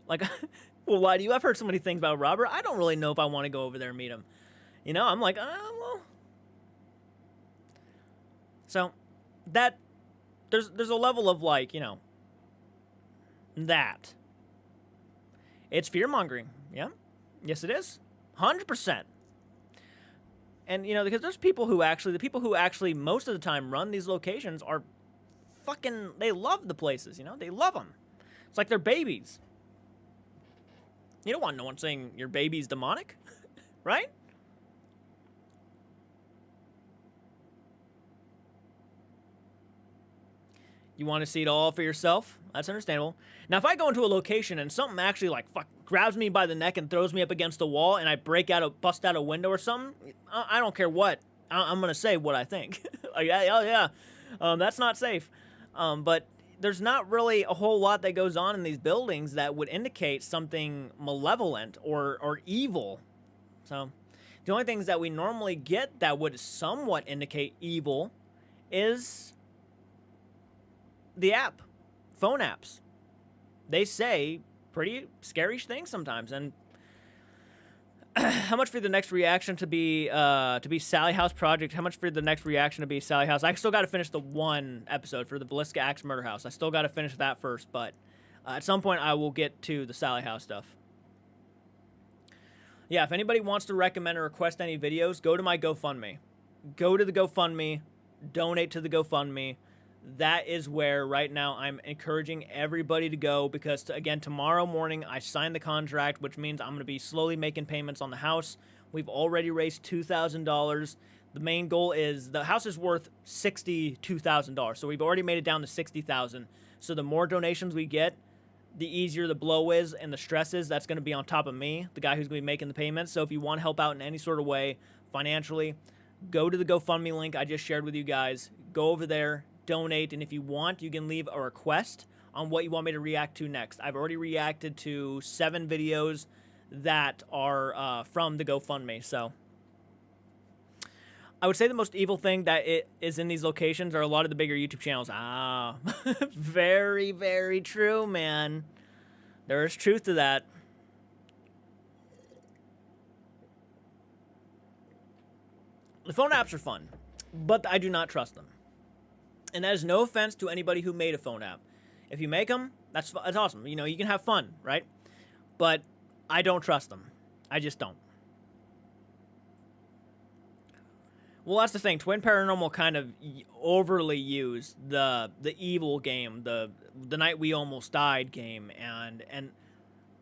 Like, Well, why do you? I've heard so many things about Robert. I don't really know if I want to go over there and meet him. You know, I'm like, well. So, that, there's a level of like, you know, that. It's fear-mongering. Yeah. Yes, it is. 100%. And, you know, because there's people who actually, the people who actually most of the time run these locations are fucking, they love the places, you know? They love them. It's like they're babies. You don't want no one saying your baby's demonic, right? You want to see it all for yourself? That's understandable. Now, if I go into a location and something actually like grabs me by the neck and throws me up against the wall, and I bust out a window or something, I don't care what. I'm gonna say what I think. Like, oh yeah, that's not safe. But there's not really a whole lot that goes on in these buildings that would indicate something malevolent or evil. So, the only things that we normally get that would somewhat indicate evil is the app, phone apps. They say pretty scary things sometimes. And how much for the next reaction to be Sally House Project? How much for the next reaction to be Sally House? I still got to finish the one episode for the Villisca Axe Murder House. I still got to finish that first, but at some point I will get to the Sally House stuff. Yeah, if anybody wants to recommend or request any videos, go to my GoFundMe. Go to the GoFundMe. Donate to the GoFundMe. That is where right now I'm encouraging everybody to go because, again, tomorrow morning I sign the contract, which means I'm going to be slowly making payments on the house. We've already raised $2,000. The main goal is the house is worth $62,000, so we've already made it down to $60,000. So the more donations we get, the easier the blow is and the stress is. That's going to be on top of me, the guy who's going to be making the payments. So if you want to help out in any sort of way financially, go to the GoFundMe link I just shared with you guys. Go over there. Donate, and if you want, you can leave a request on what you want me to react to next. I've already reacted to 7 videos that are from the GoFundMe, so I would say the most evil thing that is in these locations are a lot of the bigger YouTube channels. Ah, very, very true, man. There is truth to that. The phone apps are fun, but I do not trust them. And that is no offense to anybody who made a phone app. If you make them, that's awesome. You know, you can have fun, right? But I don't trust them. I just don't. Well, that's the thing. Twin Paranormal kind of overly used the evil game, the night we almost died game, and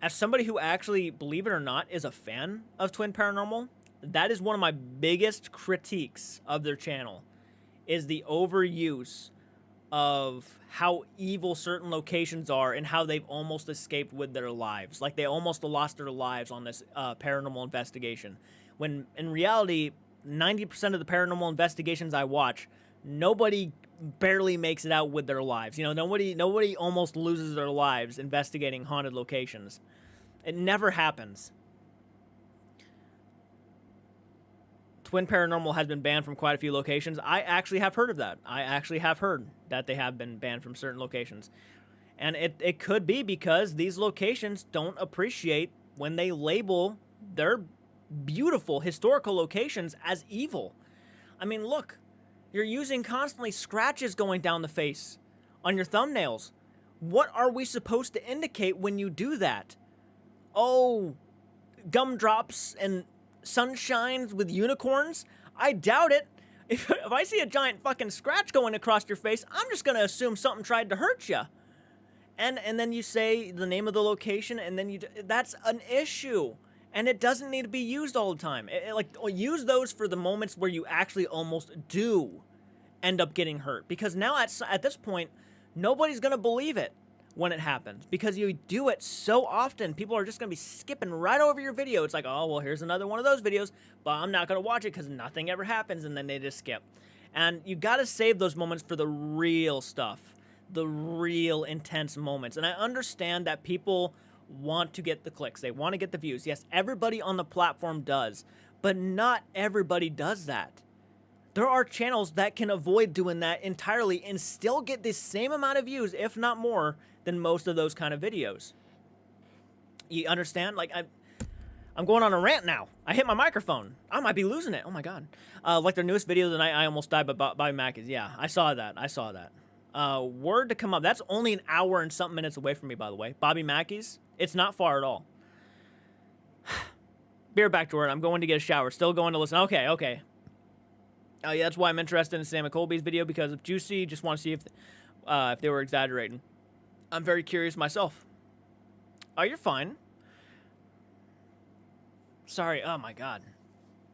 as somebody who actually, believe it or not, is a fan of Twin Paranormal, that is one of my biggest critiques of their channel. Is the overuse of how evil certain locations are and how they've almost escaped with their lives. Like they almost lost their lives on this paranormal investigation. When in reality, 90% of the paranormal investigations I watch, nobody barely makes it out with their lives. You know, nobody almost loses their lives investigating haunted locations. It never happens. Twin Paranormal has been banned from quite a few locations. I actually have heard of that. I actually have heard that they have been banned from certain locations. And it could be because these locations don't appreciate when they label their beautiful historical locations as evil. I mean, look, you're using constantly scratches going down the face on your thumbnails. What are we supposed to indicate when you do that? Oh, gumdrops and sunshines with unicorns? I doubt it. If I see a giant fucking scratch going across your face, I'm just going to assume something tried to hurt you. And then you say the name of the location, and then that's an issue. And it doesn't need to be used all the time. Use those for the moments where you actually almost do end up getting hurt. Because now at this point, nobody's going to believe it when it happens. Because you do it so often, people are just going to be skipping right over your video. It's like, oh, well, here's another one of those videos, but I'm not going to watch it because nothing ever happens, and then they just skip. And you got to save those moments for the real stuff, the real intense moments. And I understand that people want to get the clicks. They want to get the views. Yes, everybody on the platform does, but not everybody does that. There are channels that can avoid doing that entirely and still get the same amount of views, if not more, than most of those kind of videos. You understand? Like, I'm going on a rant now. I hit my microphone. I might be losing it. Oh my god. Like their newest video tonight, I almost died by Mackey's. Yeah, I saw that. I saw that. Word to come up. That's only an hour and something minutes away from me, by the way. Bobby Mackey's. It's not far at all. Beer back to word. I'm going to get a shower. Still going to listen. Okay, okay. Yeah, that's why I'm interested in Sam McColby's video, because of Juicy. Just want to see if they were exaggerating. I'm very curious myself. Oh, you're fine. Sorry. Oh my god.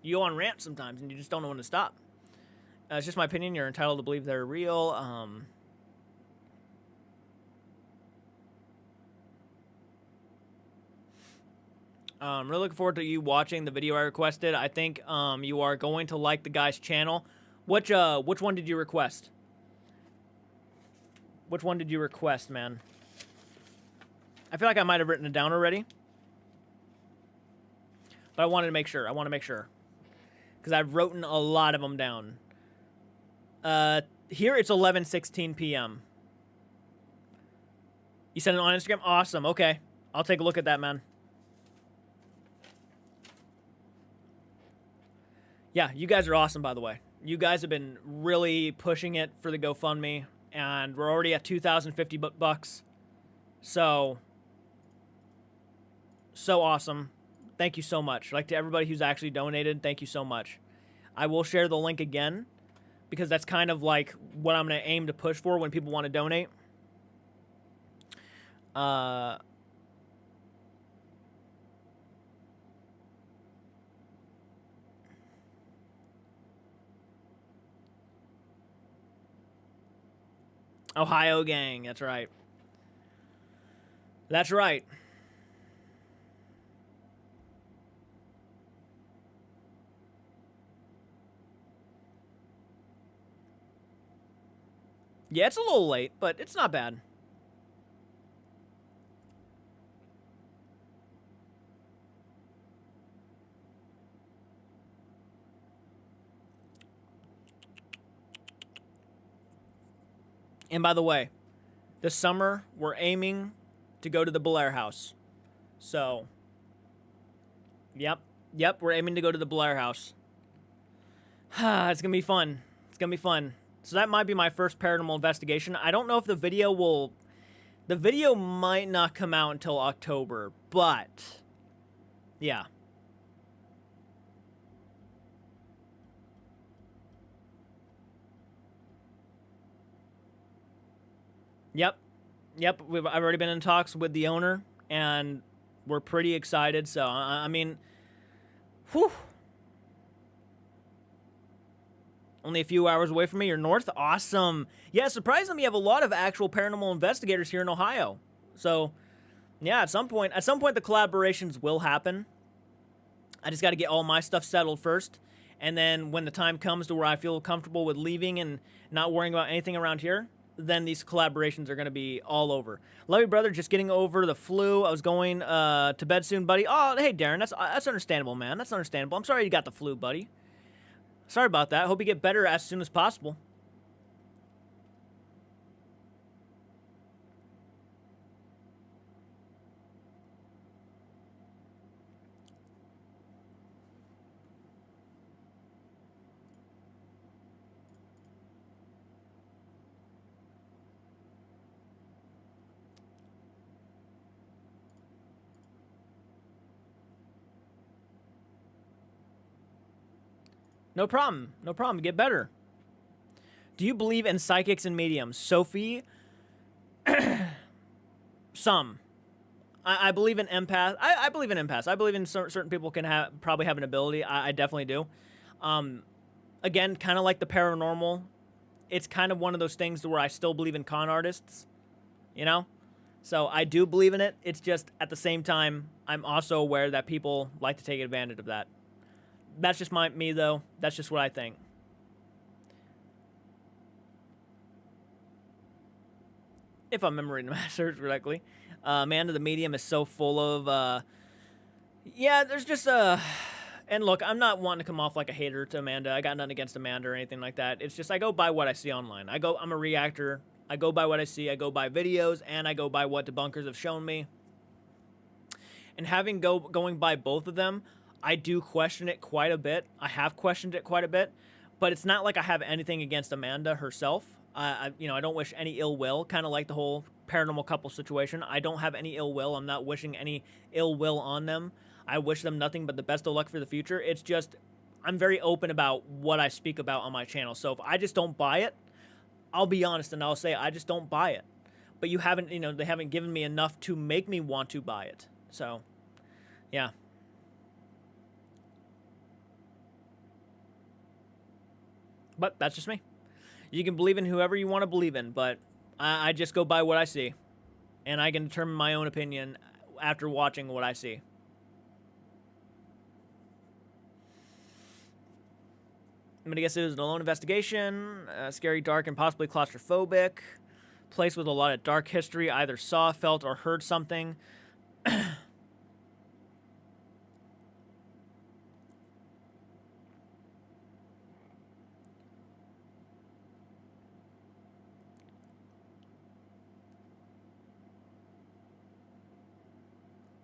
You go on rant sometimes and you just don't know when to stop. It's just my opinion. You're entitled to believe they're real. I'm really looking forward to you watching the video I requested. I think you are going to like the guy's channel. Which one did you request? Which one did you request, man? I feel like I might have written it down already. But I wanted to make sure. I want to make sure. Because I've written a lot of them down. Here it's 11:16 p.m. You sent it on Instagram? Awesome. Okay. I'll take a look at that, man. Yeah, you guys are awesome, by the way. You guys have been really pushing it for the GoFundMe, and we're already at 2,050 bucks. So awesome. Thank you so much. Like, to everybody who's actually donated, thank you so much. I will share the link again, because that's kind of like what I'm going to aim to push for when people want to donate. Ohio gang, that's right. That's right. Yeah, it's a little late, but it's not bad. And by the way, this summer, we're aiming to go to the Blair House. So, yep, we're aiming to go to the Blair House. It's going to be fun. It's going to be fun. So that might be my first paranormal investigation. I don't know if the video will... The video might not come out until October, but... Yeah. Yep. I've already been in talks with the owner, and we're pretty excited. So, I mean... Whew. Only a few hours away from me. You're north? Awesome. Yeah, surprisingly, we have a lot of actual paranormal investigators here in Ohio. So, yeah, at some point the collaborations will happen. I just got to get all my stuff settled first. And then when the time comes to where I feel comfortable with leaving and not worrying about anything around here, then these collaborations are going to be all over. Love you, brother. Just getting over the flu. I was going to bed soon, buddy. Oh, hey, Darren. That's understandable, man. That's understandable. I'm sorry you got the flu, buddy. Sorry about that. Hope you get better as soon as possible. No problem. No problem. Get better. Do you believe in psychics and mediums? Sophie? Some. I believe in empath. I believe in empaths. I believe in certain people can probably have an ability. I definitely do. Again, kind of like the paranormal. It's kind of one of those things where I still believe in con artists. You know? So I do believe in it. It's just, at the same time, I'm also aware that people like to take advantage of that. That's just me, though. That's just what I think. If I'm remembering the message correctly. Amanda, the medium, is so full of... yeah, there's just... and look, I'm not wanting to come off like a hater to Amanda. I got nothing against Amanda or anything like that. It's just I go by what I see online. I'm a reactor. I go by what I see. I go by videos, and I go by what debunkers have shown me. And going by both of them, I do question it quite a bit. I have questioned it quite a bit, but it's not like I have anything against Amanda herself. I don't wish any ill will, kind of like the whole paranormal couple situation. I don't have any ill will. I'm not wishing any ill will on them. I wish them nothing but the best of luck for the future. It's just, I'm very open about what I speak about on my channel. So if I just don't buy it, I'll be honest and I'll say I just don't buy it. But they haven't given me enough to make me want to buy it. So, yeah. But that's just me. You can believe in whoever you want to believe in, but I just go by what I see. And I can determine my own opinion after watching what I see. I'm going to guess it was an alone investigation, scary, dark, and possibly claustrophobic. Place with a lot of dark history, either saw, felt, or heard something.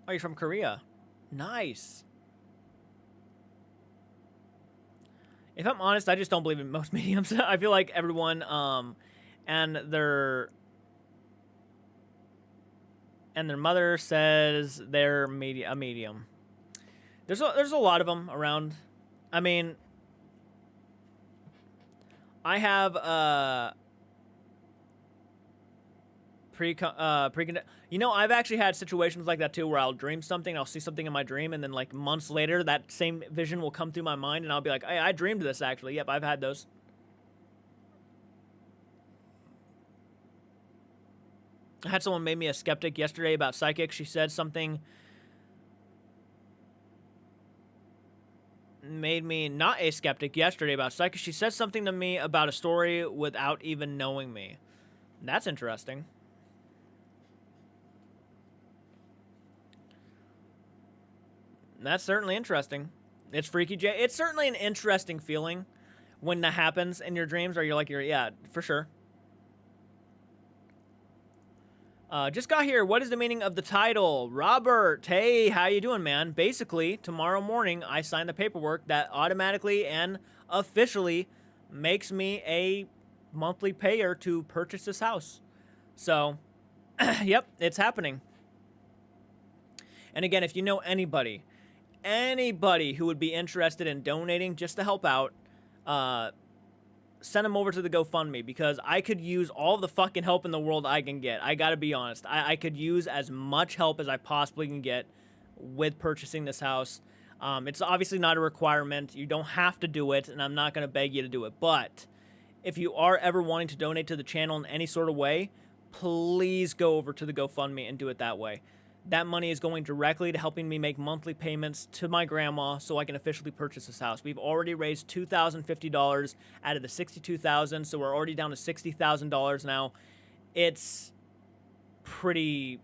Oh, you're from Korea. Nice. If I'm honest, I just don't believe in most mediums. I feel like everyone, and their mother says they're a medium. There's a lot of them around. I mean, I have I've actually had situations like that too, where I'll dream something, I'll see something in my dream, and then like months later, that same vision will come through my mind, and I'll be like, hey, I dreamed this actually. Yep, I've had those. I had someone made me a skeptic yesterday about psychics. She said something made me not a skeptic yesterday about psychics. She said something to me about a story without even knowing me. That's interesting. That's certainly interesting. It's freaky, Jay. It's certainly an interesting feeling when that happens in your dreams, or yeah, for sure. Just got here. What is the meaning of the title? Robert, hey, how you doing, man? Basically, tomorrow morning, I sign the paperwork that automatically and officially makes me a monthly payer to purchase this house. So, yep, it's happening. And again, if you know anybody who would be interested in donating just to help out, send them over to the GoFundMe, because I could use all the fucking help in the world I can get. I gotta be honest. I could use as much help as I possibly can get with purchasing this house. It's obviously not a requirement. You don't have to do it, and I'm not gonna beg you to do it. But if you are ever wanting to donate to the channel in any sort of way, please go over to the GoFundMe and do it that way. That money is going directly to helping me make monthly payments to my grandma so I can officially purchase this house. We've already raised $2,050 out of the $62,000, so we're already down to $60,000 now. It's pretty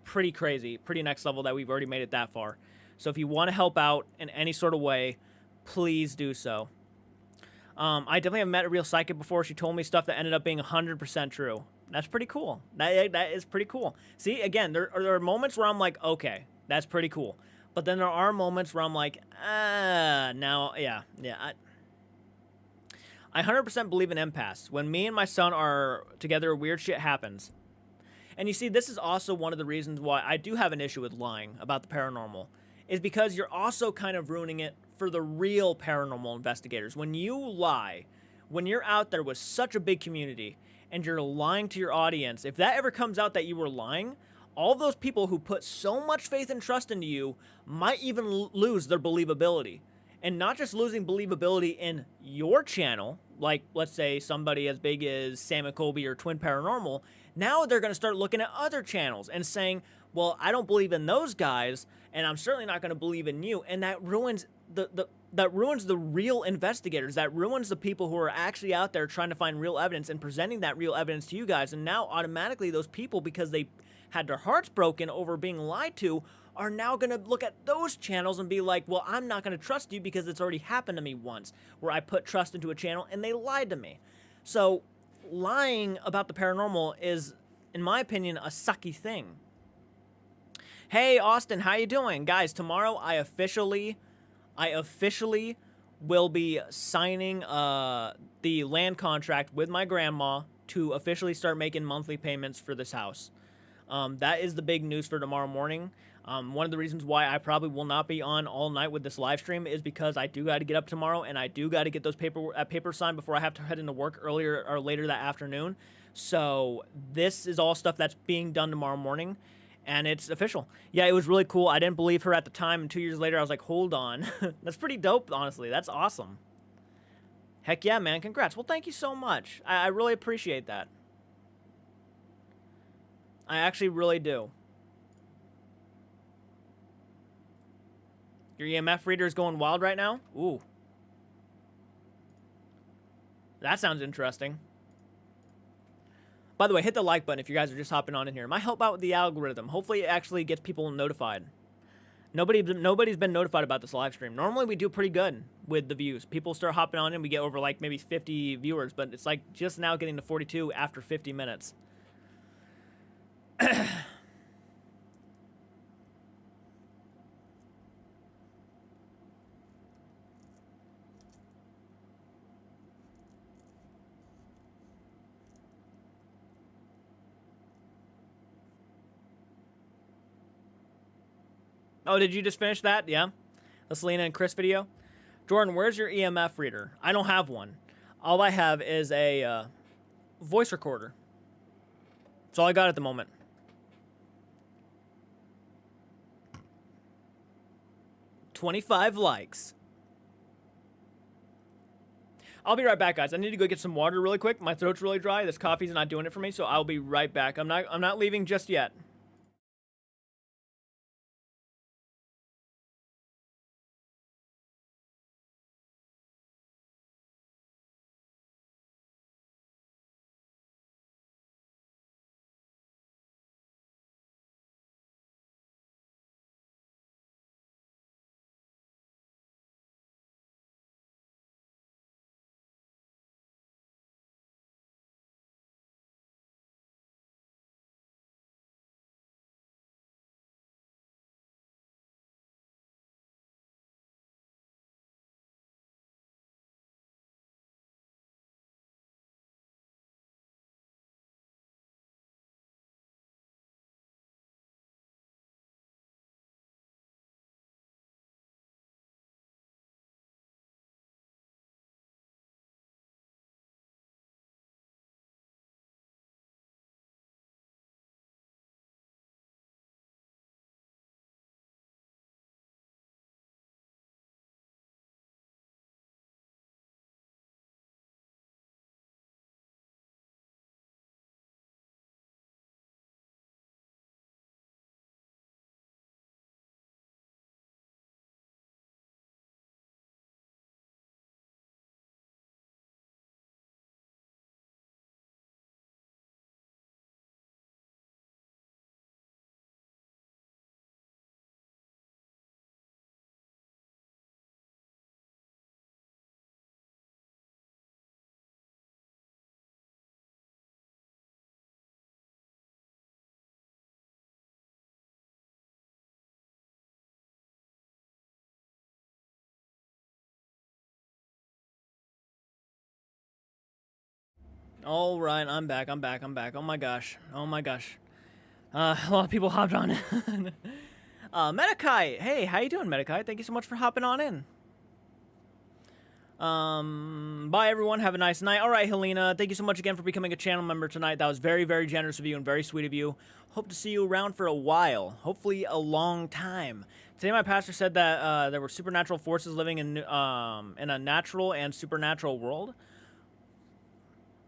crazy, pretty next level that we've already made it that far. So if you want to help out in any sort of way, please do so. I definitely have met a real psychic before. She told me stuff that ended up being 100% true. That's pretty cool. That is pretty cool. See, again, there are moments where I'm like, okay, that's pretty cool. But then there are moments where I'm like, now, yeah. I 100% believe in empaths. When me and my son are together, weird shit happens. And you see, this is also one of the reasons why I do have an issue with lying about the paranormal, is because you're also kind of ruining it for the real paranormal investigators. When you lie, when you're out there with such a big community, and you're lying to your audience, if that ever comes out that you were lying, all those people who put so much faith and trust into you might even lose their believability. And not just losing believability in your channel, like, let's say, somebody as big as Sam and Colby or Twin Paranormal, now they're going to start looking at other channels and saying, well, I don't believe in those guys, and I'm certainly not going to believe in you, and that ruins that ruins the real investigators. That ruins the people who are actually out there trying to find real evidence and presenting that real evidence to you guys. And now automatically those people, because they had their hearts broken over being lied to, are now going to look at those channels and be like, well, I'm not going to trust you because it's already happened to me once, where I put trust into a channel and they lied to me. So lying about the paranormal is, in my opinion, a sucky thing. Hey, Austin, how you doing? Guys, tomorrow I officially will be signing the land contract with my grandma to officially start making monthly payments for this house. That is the big news for tomorrow morning. One of the reasons why I probably will not be on all night with this live stream is because I do got to get up tomorrow and I do got to get those paper signed before I have to head into work earlier or later that afternoon. So this is all stuff that's being done tomorrow morning, and it's official. Yeah, it was really cool. I didn't believe her at the time, and 2 years later, I was like, hold on. That's pretty dope, honestly. That's awesome. Heck yeah, man. Congrats. Well, thank you so much. I really appreciate that. I actually really do. Your EMF reader is going wild right now? Ooh. That sounds interesting. By the way, hit the like button if you guys are just hopping on in here. It might help out with the algorithm. Hopefully it actually gets people notified. Nobody's been notified about this live stream. Normally we do pretty good with the views. People start hopping on and we get over like maybe 50 viewers, but it's like just now getting to 42 after 50 minutes. Oh, did you just finish that? Yeah. The Selena and Chris video. Jordan, where's your EMF reader? I don't have one. All I have is a voice recorder. That's all I got at the moment. $25 likes. I'll be right back, guys. I need to go get some water really quick. My throat's really dry. This coffee's not doing it for me, so I'll be right back. I'm not leaving just yet. All right, I'm back. Oh my gosh. A lot of people hopped on. Metakai. Hey, how you doing, Metakai? Thank you so much for hopping on in. Bye everyone. Have a nice night. All right, Helena. Thank you so much again for becoming a channel member tonight. That was very, very generous of you and very sweet of you. Hope to see you around for a while. Hopefully a long time. Today my pastor said that there were supernatural forces living in a natural and supernatural world.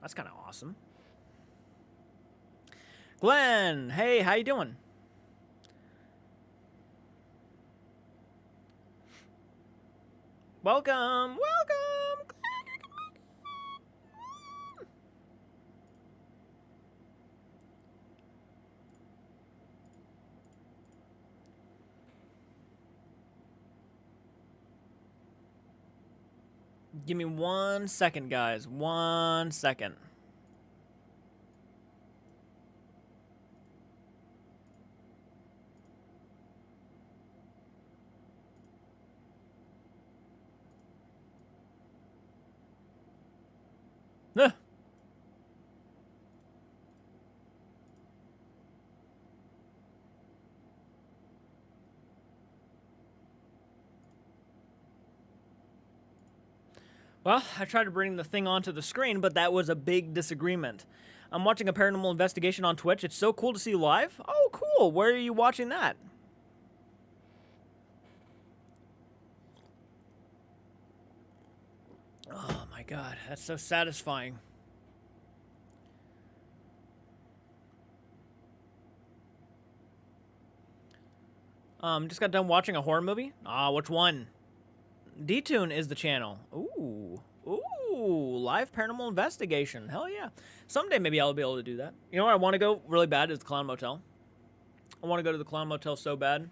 That's kind of awesome. Glenn, hey, how you doing? Welcome. Give me 1 second, guys. 1 second. Ugh. Well, I tried to bring the thing onto the screen, but that was a big disagreement. I'm watching a paranormal investigation on Twitch. It's so cool to see you live. Oh, cool. Where are you watching that? Oh my god, that's so satisfying. Just got done watching a horror movie. Which one? D-Tune is the channel. Ooh. Ooh, live paranormal investigation. Hell yeah. Someday maybe I'll be able to do that. You know where I want to go really bad is the Clown Motel. I want to go to the Clown Motel so bad.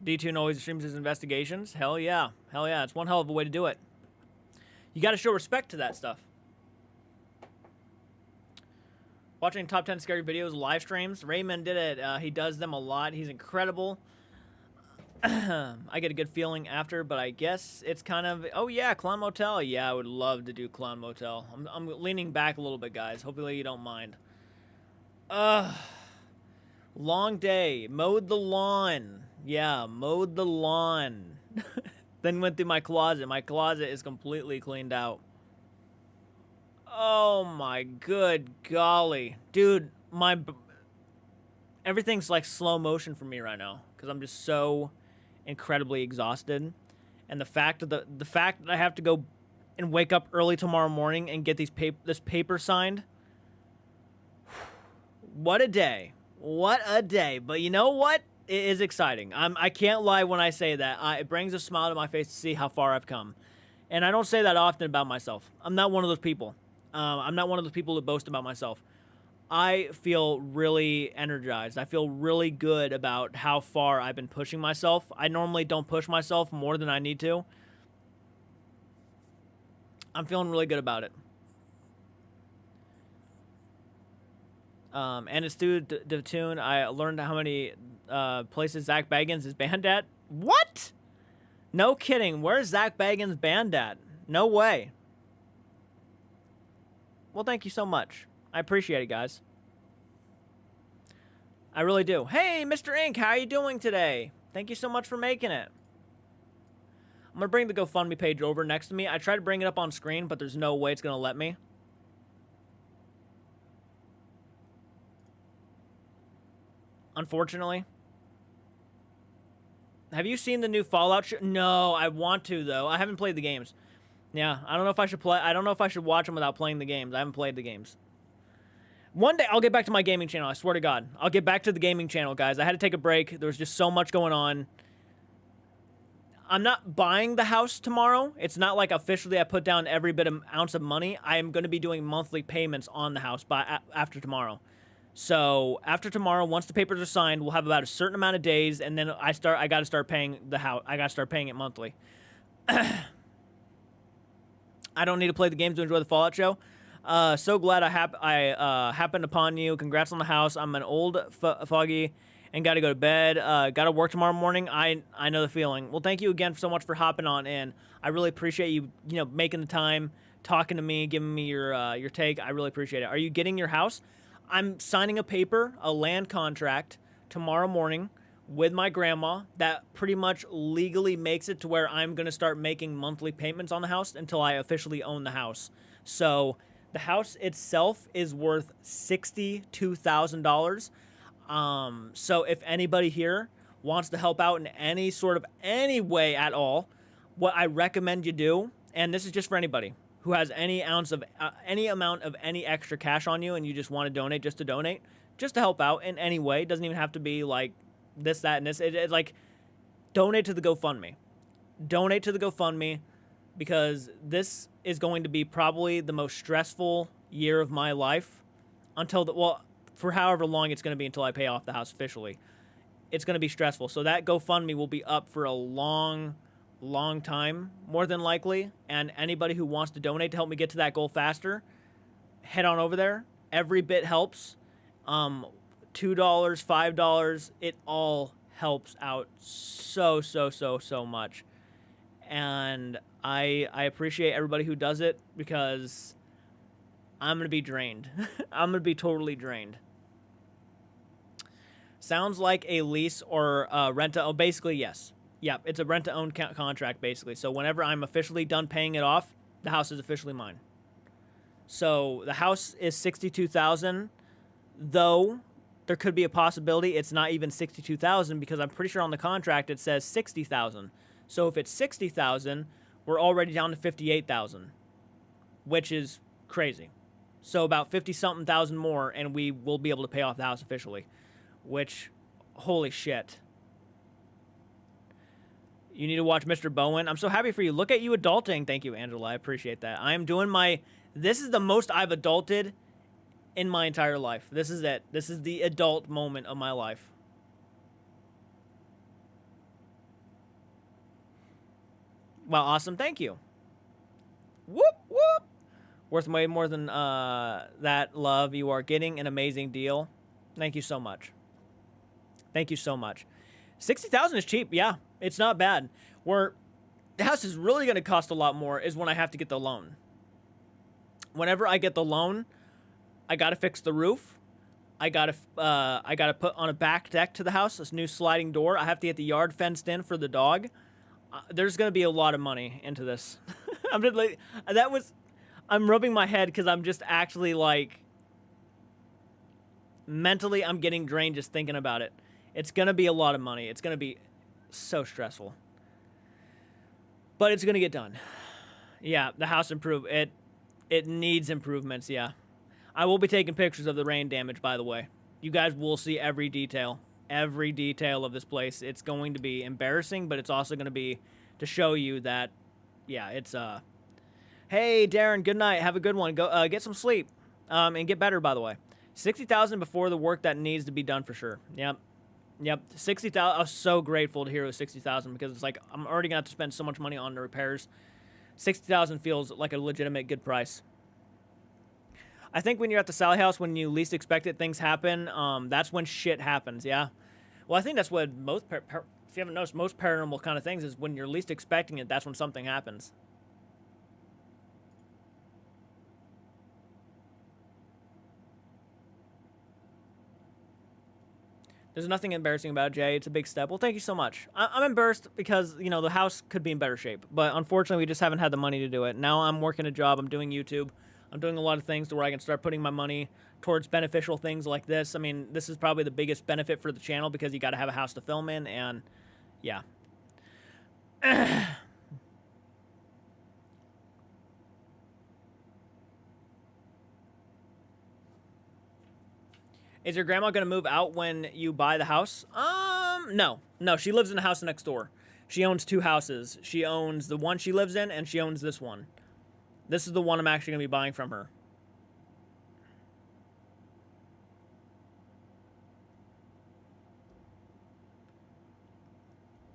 D-Tune always streams his investigations. Hell yeah. Hell yeah. It's one hell of a way to do it. You got to show respect to that stuff. Watching top 10 scary videos, live streams. Raymond did it. He does them a lot. He's incredible. I get a good feeling after, but I guess it's kind of... Oh, yeah, Clown Motel. Yeah, I would love to do Clown Motel. I'm leaning back a little bit, guys. Hopefully you don't mind. Long day. Mowed the lawn. Yeah, mowed the lawn. Then went through my closet. My closet is completely cleaned out. Oh my good golly. Dude, everything's like slow motion for me right now because I'm just so incredibly exhausted. And the fact that I have to go and wake up early tomorrow morning and get this paper signed. What a day. What a day. But you know what? It is exciting. I can't lie when I say that. It brings a smile to my face to see how far I've come. And I don't say that often about myself. I'm not one of those people. I'm not one of those people who boast about myself. I feel really energized. I feel really good about how far I've been pushing myself. I normally don't push myself more than I need to. I'm feeling really good about it. And it's due to tune. I learned how many places Zach Baggins is banned at. What? No kidding. Where's Zach Baggins banned at? No way. Well, thank you so much. I appreciate it, guys. I really do. Hey, Mr. Ink, how are you doing today? Thank you so much for making it. I'm going to bring the GoFundMe page over next to me. I tried to bring it up on screen, but there's no way it's going to let me. Unfortunately. Have you seen the new Fallout show? No, I want to, though. I haven't played the games. Yeah, I don't know if I should play. I don't know if I should watch them without playing the games. I haven't played the games. One day, I'll get back to my gaming channel. I swear to God. I'll get back to the gaming channel, guys. I had to take a break. There was just so much going on. I'm not buying the house tomorrow. It's not like officially I put down every ounce of money. I am going to be doing monthly payments on the house after tomorrow. So after tomorrow, once the papers are signed, we'll have about a certain amount of days, and then I got to start paying the house. I got to start paying it monthly. I don't need to play the games to enjoy the Fallout show. So glad I happened upon you. Congrats on the house. I'm an old foggy and got to go to bed. Got to work tomorrow morning. I know the feeling. Well, thank you again so much for hopping on in. I really appreciate you, making the time, talking to me, giving me your take. I really appreciate it. Are you getting your house? I'm signing a land contract tomorrow morning with my grandma that pretty much legally makes it to where I'm going to start making monthly payments on the house until I officially own the house. So the house itself is worth $62,000. So if anybody here wants to help out in any way at all, what I recommend you do, and this is just for anybody who has any amount of any extra cash on you and you just want to donate just to help out in any way. It doesn't even have to be like this, that, and this. It's like donate to the GoFundMe. Donate to the GoFundMe because this is going to be probably the most stressful year of my life for however long it's going to be until I pay off the house officially. It's going to be stressful. So that GoFundMe will be up for a long time, more than likely. And anybody who wants to donate to help me get to that goal faster, head on over there. Every bit helps. $2, $5, it all helps out so much. And I appreciate everybody who does it because I'm going to be drained. I'm going to be totally drained. Sounds like a lease or rent-to. Oh, basically, yes. Yeah, it's a rent-to-own contract, basically. So whenever I'm officially done paying it off, the house is officially mine. So the house is $62,000, though there could be a possibility it's not even $62,000 because I'm pretty sure on the contract it says $60,000. So if it's $60,000, we're already down to $58,000, which is crazy. So about 50-something thousand more, and we will be able to pay off the house officially. Which, holy shit. You need to watch Mr. Bowen. I'm so happy for you. Look at you adulting. Thank you, Angela. I appreciate that. I am doing my... This is the most I've adulted in my entire life. This is it. This is the adult moment of my life. Wow, awesome. Thank you. Whoop, whoop. Worth way more than that, love. You are getting an amazing deal. Thank you so much. Thank you so much. $60,000 is cheap. Yeah, it's not bad. Where the house is really going to cost a lot more is when I have to get the loan. Whenever I get the loan, I got to fix the roof. I got to put on a back deck to the house, this new sliding door. I have to get the yard fenced in for the dog. There's going to be a lot of money into this. I'm just like, I'm rubbing my head because I'm just actually like, mentally, I'm getting drained just thinking about it. It's going to be a lot of money. It's going to be so stressful. But it's going to get done. Yeah, the house improved. It needs improvements, yeah. I will be taking pictures of the rain damage, by the way. You guys will see every detail of this place. It's going to be embarrassing, but it's also going to be to show you that, yeah, it's, Hey, Darren, good night. Have a good one. Go get some sleep and get better, by the way. $60,000 before the work that needs to be done for sure. Yep. $60,000. I was so grateful to hear it was $60,000 because it's like I'm already gonna have to spend so much money on the repairs. $60,000 feels like a legitimate good price. I think when you're at the Sally house, when you least expect it, things happen. That's when shit happens. Yeah. Well, I think that's what most if you haven't noticed, most paranormal kind of things is when you're least expecting it. That's when something happens. There's nothing embarrassing about it, Jay. It's a big step. Well, thank you so much. I'm embarrassed because, you know, the house could be in better shape. But unfortunately, we just haven't had the money to do it. Now I'm working a job. I'm doing YouTube. I'm doing a lot of things to where I can start putting my money towards beneficial things like this. I mean, this is probably the biggest benefit for the channel because you got to have a house to film in. And, yeah. Is your grandma going to move out when you buy the house? No. No, she lives in the house next door. She owns 2 houses. She owns the one she lives in, and she owns this one. This is the one I'm actually going to be buying from her.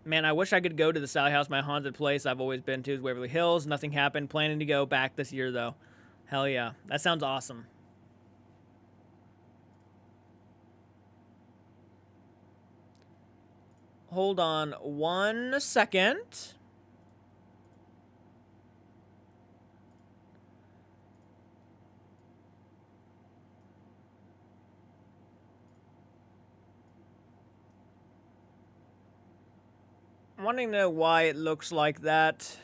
Man, I wish I could go to the Sally house, my haunted place I've always been to is Waverly Hills. Nothing happened. Planning to go back this year, though. Hell yeah. That sounds awesome. Hold on 1 second. I'm wanting to know why it looks like that.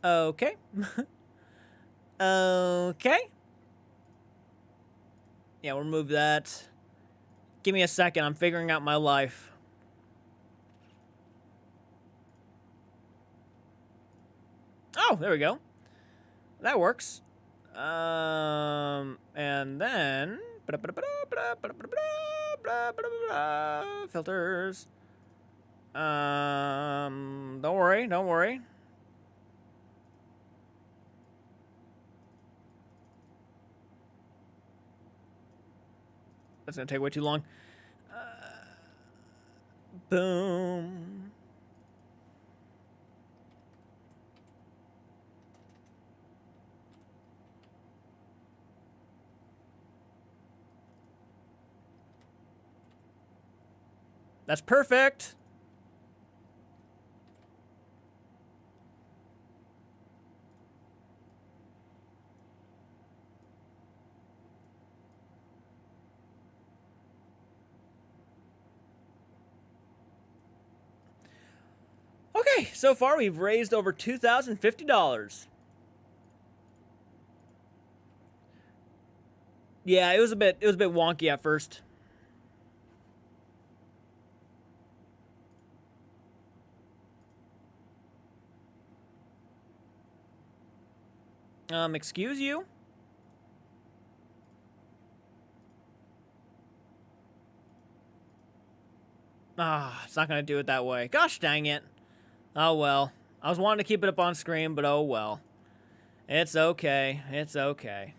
Okay. Okay. Yeah, we'll remove that. Give me a second. I'm figuring out my life. Oh, there we go. That works. And then... Filters. Don't worry, don't worry. That's gonna take way too long. Boom. That's perfect. Okay, so far we've raised over $2,050. Yeah, it was a bit wonky at first. Excuse you? Ah, it's not gonna do it that way. Gosh dang it. Oh well. I was wanting to keep it up on screen, but oh well. It's okay. It's okay.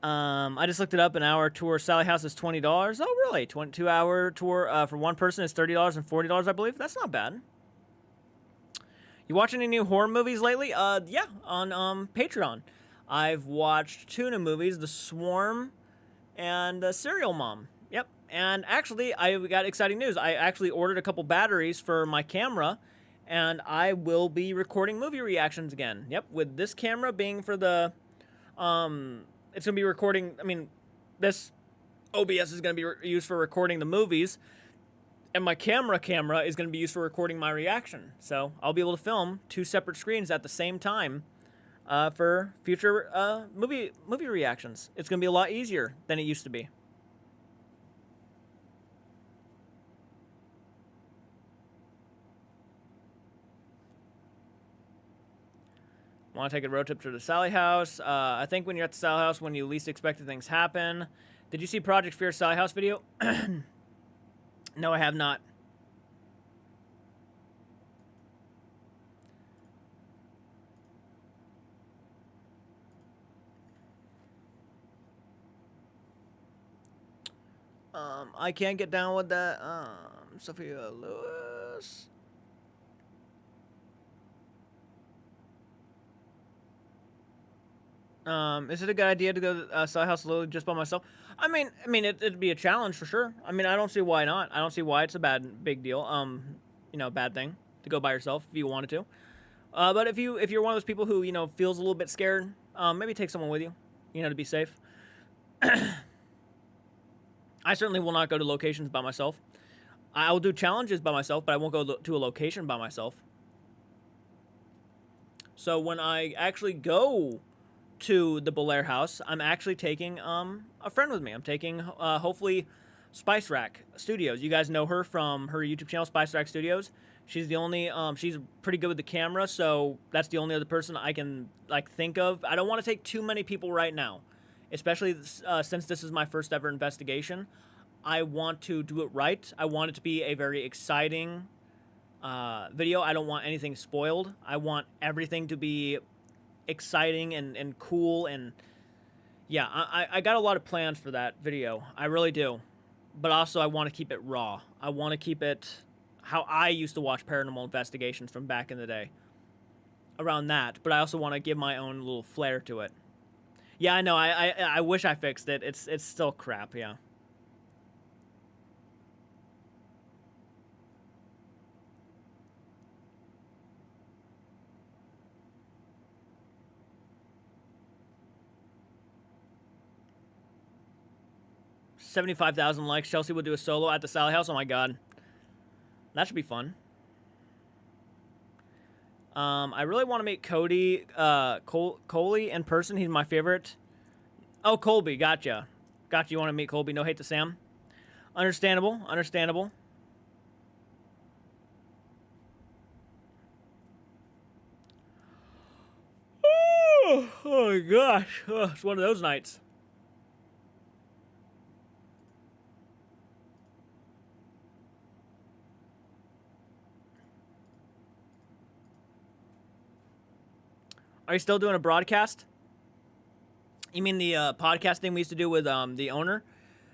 I just looked it up. An hour tour Sally House is $20. Oh really? 22-hour tour for one person is $30 and $40, I believe. That's not bad. You watch any new horror movies lately? Yeah, on Patreon. I've watched two new movies, The Swarm and Serial Mom. Yep. And actually, I got exciting news. I actually ordered a couple batteries for my camera, and I will be recording movie reactions again. Yep, with this camera being for the, it's gonna be recording. I mean, this OBS is gonna be used for recording the movies, and my camera is gonna be used for recording my reaction. So I'll be able to film two separate screens at the same time. For future movie reactions. It's gonna be a lot easier than it used to be. Want to take a road trip to the Sally House? I think when you're at the Sally House, when you least expected things happen. Did you see Project Fear Sally House video? No, I have not. I can't get down with that. Sophia Lewis. Is it a good idea to go to Sally House Lily just by myself? I mean, it'd be a challenge for sure. I mean, I don't see why not. I don't see why it's a big deal. Bad thing to go by yourself if you wanted to. But if you're one of those people who feels a little bit scared, maybe take someone with you, to be safe. I certainly will not go to locations by myself. I will do challenges by myself, but I won't go to a location by myself. So when I actually go to the Belair house, I'm actually taking a friend with me. I'm taking hopefully Spice Rack Studios. You guys know her from her YouTube channel, Spice Rack Studios. She's the only she's pretty good with the camera, so that's the only other person I can think of. I don't want to take too many people right now, especially since this is my first ever investigation. I want to do it right. I want it to be a very exciting video. I don't want anything spoiled. I want everything to be exciting and cool, and yeah, I got a lot of plans for that video. I really do. But also I want to keep it raw. I want to keep it how I used to watch paranormal investigations from back in the day. Around that, but I also want to give my own little flair to it. Yeah, I know. I wish I fixed it. It's still crap, yeah. $75,000 likes. Chelsea will do a solo at the Sally House. Oh my god. That should be fun. I really want to meet Cody, Coley in person. He's my favorite. Oh, Colby. Gotcha. Gotcha. You want to meet Colby. No hate to Sam. Understandable. Understandable. Oh my gosh. Oh, it's one of those nights. Are you still doing a broadcast? You mean the podcasting we used to do with the owner?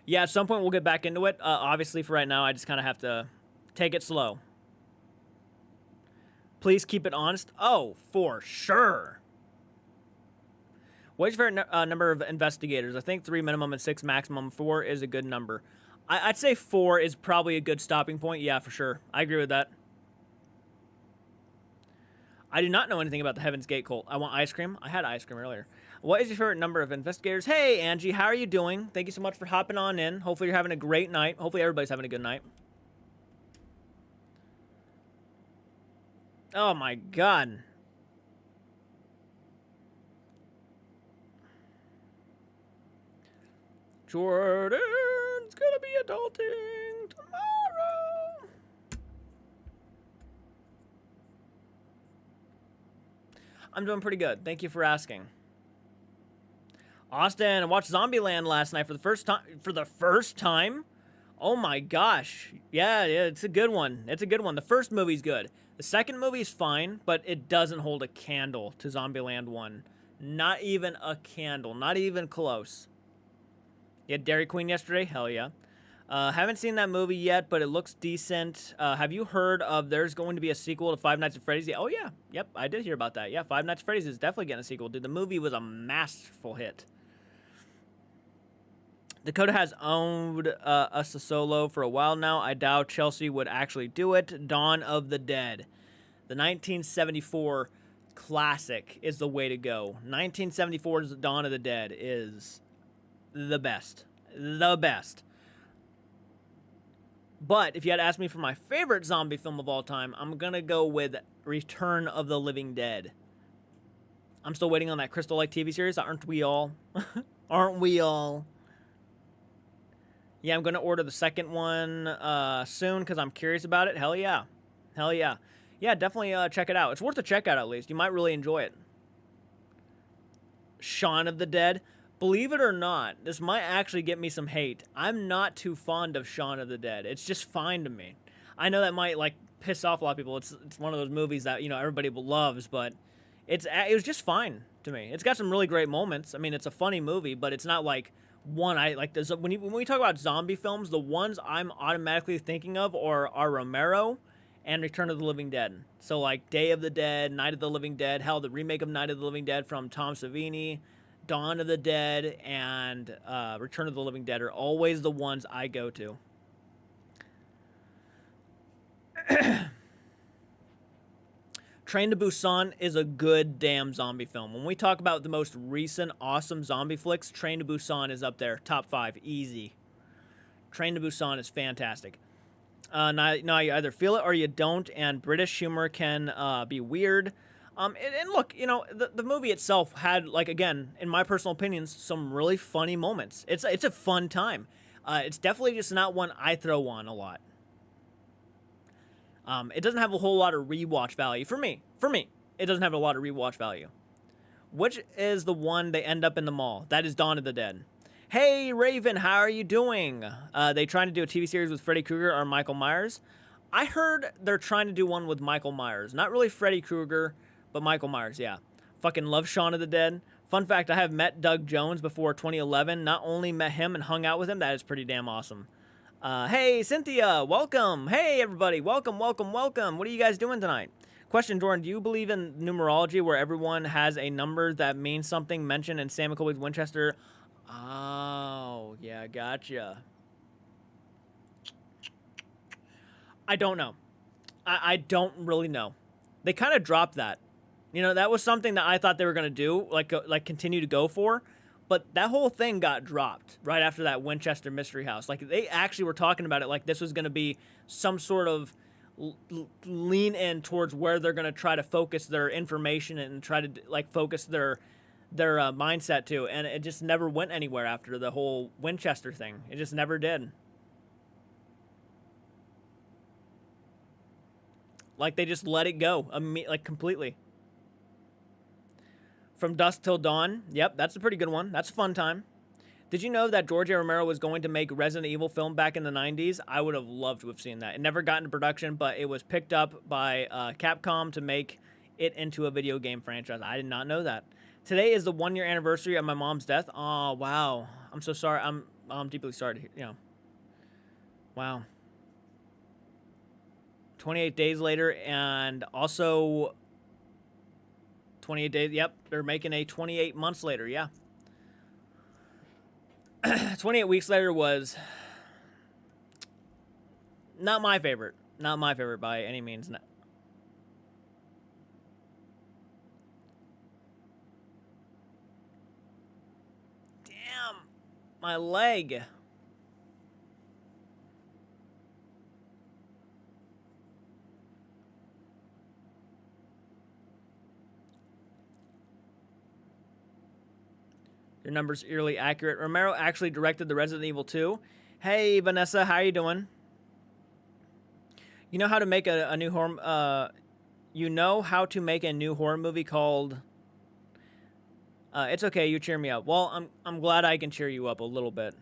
Yeah, at some point we'll get back into it. Obviously, for right now, I just kind of have to take it slow. Please keep it honest. Oh, for sure. What is your favorite number of investigators? I think 3 minimum and 6 maximum. 4 is a good number. I'd say 4 is probably a good stopping point. Yeah, for sure. I agree with that. I do not know anything about the Heaven's Gate cult. I want ice cream. I had ice cream earlier. What is your favorite number of investigators? Hey, Angie, how are you doing? Thank you so much for hopping on in. Hopefully you're having a great night. Hopefully everybody's having a good night. Oh my god. Jordan's gonna be adulting tomorrow. I'm doing pretty good. Thank you for asking. Austin, I watched Zombieland last night for the first time. For the first time? Oh my gosh. Yeah, it's a good one. It's a good one. The first movie's good. The second movie's fine, but it doesn't hold a candle to Zombieland 1. Not even a candle. Not even close. You had Dairy Queen yesterday? Hell yeah. Haven't seen that movie yet, but it looks decent. Have you heard of there's going to be a sequel to Five Nights at Freddy's? Yeah, oh, yeah. Yep, I did hear about that. Yeah, Five Nights at Freddy's is definitely getting a sequel. Dude, the movie was a masterful hit. Dakota has owned a solo for a while now. I doubt Chelsea would actually do it. Dawn of the Dead. The 1974 classic is the way to go. 1974's Dawn of the Dead is the best. The best. But if you had asked me for my favorite zombie film of all time, I'm going to go with Return of the Living Dead. I'm still waiting on that Crystal Lake TV series. Aren't we all? Aren't we all? Yeah, I'm going to order the second one soon because I'm curious about it. Hell yeah. Hell yeah. Yeah, definitely check it out. It's worth a check out at least. You might really enjoy it. Shaun of the Dead. Believe it or not, this might actually get me some hate. I'm not too fond of Shaun of the Dead. It's just fine to me. I know that might like piss off a lot of people. It's one of those movies that, you know, everybody loves, but it was just fine to me. It's got some really great moments. I mean, it's a funny movie, but it's not like one I like. When we talk about zombie films, the ones I'm automatically thinking of are Romero and Return of the Living Dead. So like Day of the Dead, Night of the Living Dead, hell, the remake of Night of the Living Dead from Tom Savini, Dawn of the Dead, and Return of the Living Dead are always the ones I go to. Train to Busan is a good damn zombie film. When we talk about the most recent awesome zombie flicks, Train to Busan is up there. Top 5, easy. Train to Busan is fantastic. Now you either feel it or you don't, and British humor can be weird. And look, you know, the movie itself had, like, again, in my personal opinions, some really funny moments. It's a fun time. It's definitely just not one I throw on a lot. It doesn't have a whole lot of rewatch value for me. It doesn't have a lot of rewatch value. Which is the one they end up in the mall? That is Dawn of the Dead. Hey, Raven, how are you doing? They trying to do a TV series with Freddy Krueger or Michael Myers? I heard they're trying to do one with Michael Myers. Not really Freddy Krueger, but Michael Myers, yeah. Fucking love Shaun of the Dead. Fun fact, I have met Doug Jones before 2011. Not only met him and hung out with him, that is pretty damn awesome. Hey, Cynthia, welcome. Hey, everybody, welcome. What are you guys doing tonight? Question, Jordan, do you believe in numerology where everyone has a number that means something mentioned in Sam McCoy's Winchester? Oh, yeah, gotcha. I don't know. I don't really know. They kind of dropped that. You know, that was something that I thought they were going to do, like continue to go for. But that whole thing got dropped right after that Winchester Mystery House. Like, they actually were talking about it like this was going to be some sort of lean in towards where they're going to try to focus their information and try to, like, focus their mindset to. And it just never went anywhere after the whole Winchester thing. It just never did. Like, they just let it go, like, completely. From Dusk Till Dawn. Yep, that's a pretty good one. That's a fun time. Did you know that George A. Romero was going to make Resident Evil film back in the 90s? I would have loved to have seen that. It never got into production, but it was picked up by Capcom to make it into a video game franchise. I did not know that. Today is the 1-year anniversary of my mom's death. Oh, wow. I'm so sorry. I'm deeply sorry to hear, you know. Wow. 28 days later, and also 28 days. Yep, they're making a 28 months later. Yeah. 28 weeks later was Not my favorite. Not my favorite by any means. No. Damn. My leg. Your number's eerily accurate. Romero actually directed the Resident Evil 2. Hey, Vanessa, how you doing? You know how to make a new horror... you know how to make a new horror movie called... it's okay, you cheer me up. Well, I'm glad I can cheer you up a little bit.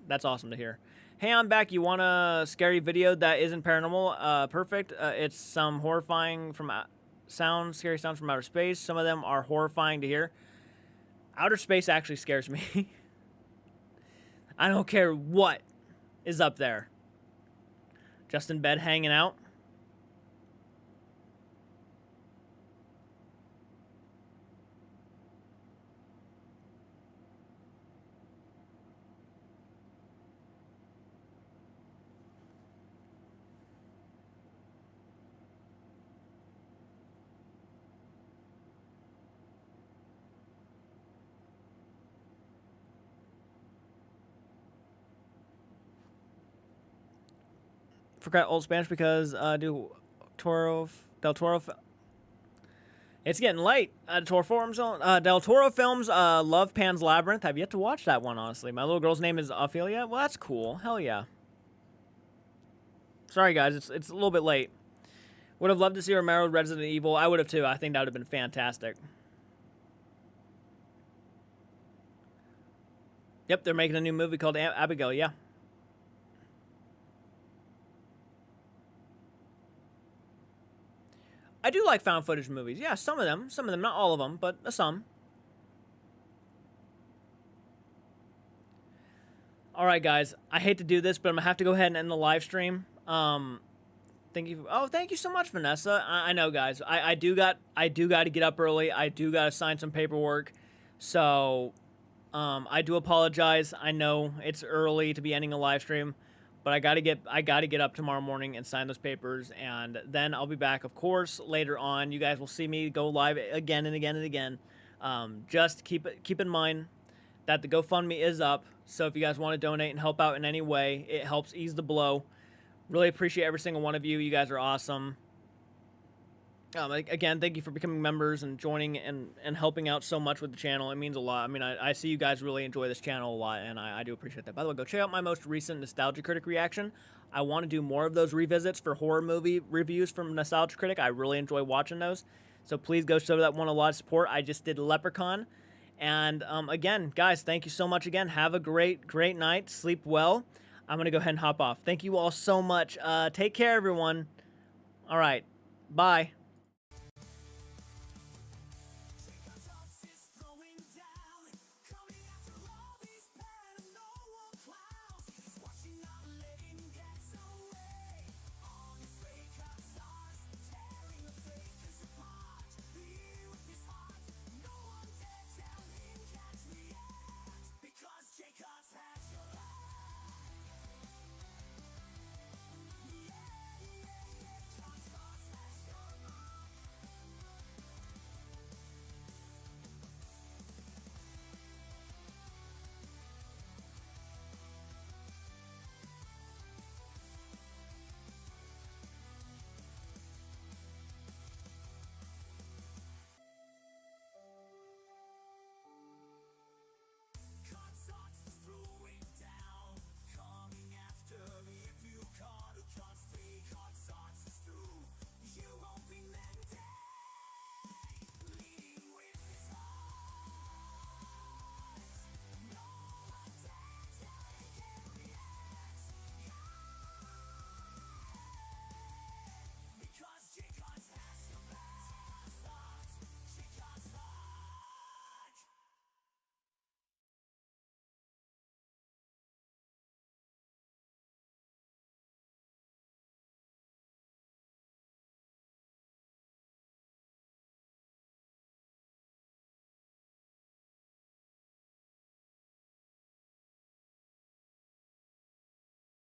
That's awesome to hear. Hey, I'm back. You want a scary video that isn't paranormal? Perfect. It's some horrifying from... scary sounds from outer space. Some of them are horrifying to hear. Outer space actually scares me. I don't care what is up there. Just in bed hanging out. Forgot old Spanish because del Toro. It's getting late. Del Toro films love Pan's Labyrinth. I've yet to watch that one, honestly. My little girl's name is Ophelia. Well, that's cool. Hell yeah. Sorry, guys. It's a little bit late. Would have loved to see Romero Resident Evil. I would have, too. I think that would have been fantastic. Yep, they're making a new movie called Abigail, yeah. I do like found footage movies. Yeah, some of them, not all of them, but some. All right, guys. I hate to do this, but I'm gonna have to go ahead and end the live stream. Thank you. Oh, thank you so much, Vanessa. I know, guys. I do got to get up early. I do got to sign some paperwork. So, I do apologize. I know it's early to be ending a live stream. But I gotta get up tomorrow morning and sign those papers, and then I'll be back, of course, later on. You guys will see me go live again and again and again. Just keep in mind that the GoFundMe is up, so if you guys want to donate and help out in any way, it helps ease the blow. Really appreciate every single one of you. You guys are awesome. Again, thank you for becoming members and joining and helping out so much with the channel. It means a lot. I mean, I see you guys really enjoy this channel a lot, and I do appreciate that. By the way, go check out my most recent Nostalgia Critic reaction. I want to do more of those revisits for horror movie reviews from Nostalgia Critic. I really enjoy watching those. So please go show that one a lot of support. I just did Leprechaun. And again, guys, thank you so much again. Have a great night. Sleep well. I'm going to go ahead and hop off. Thank you all so much. Take care, everyone. All right. Bye.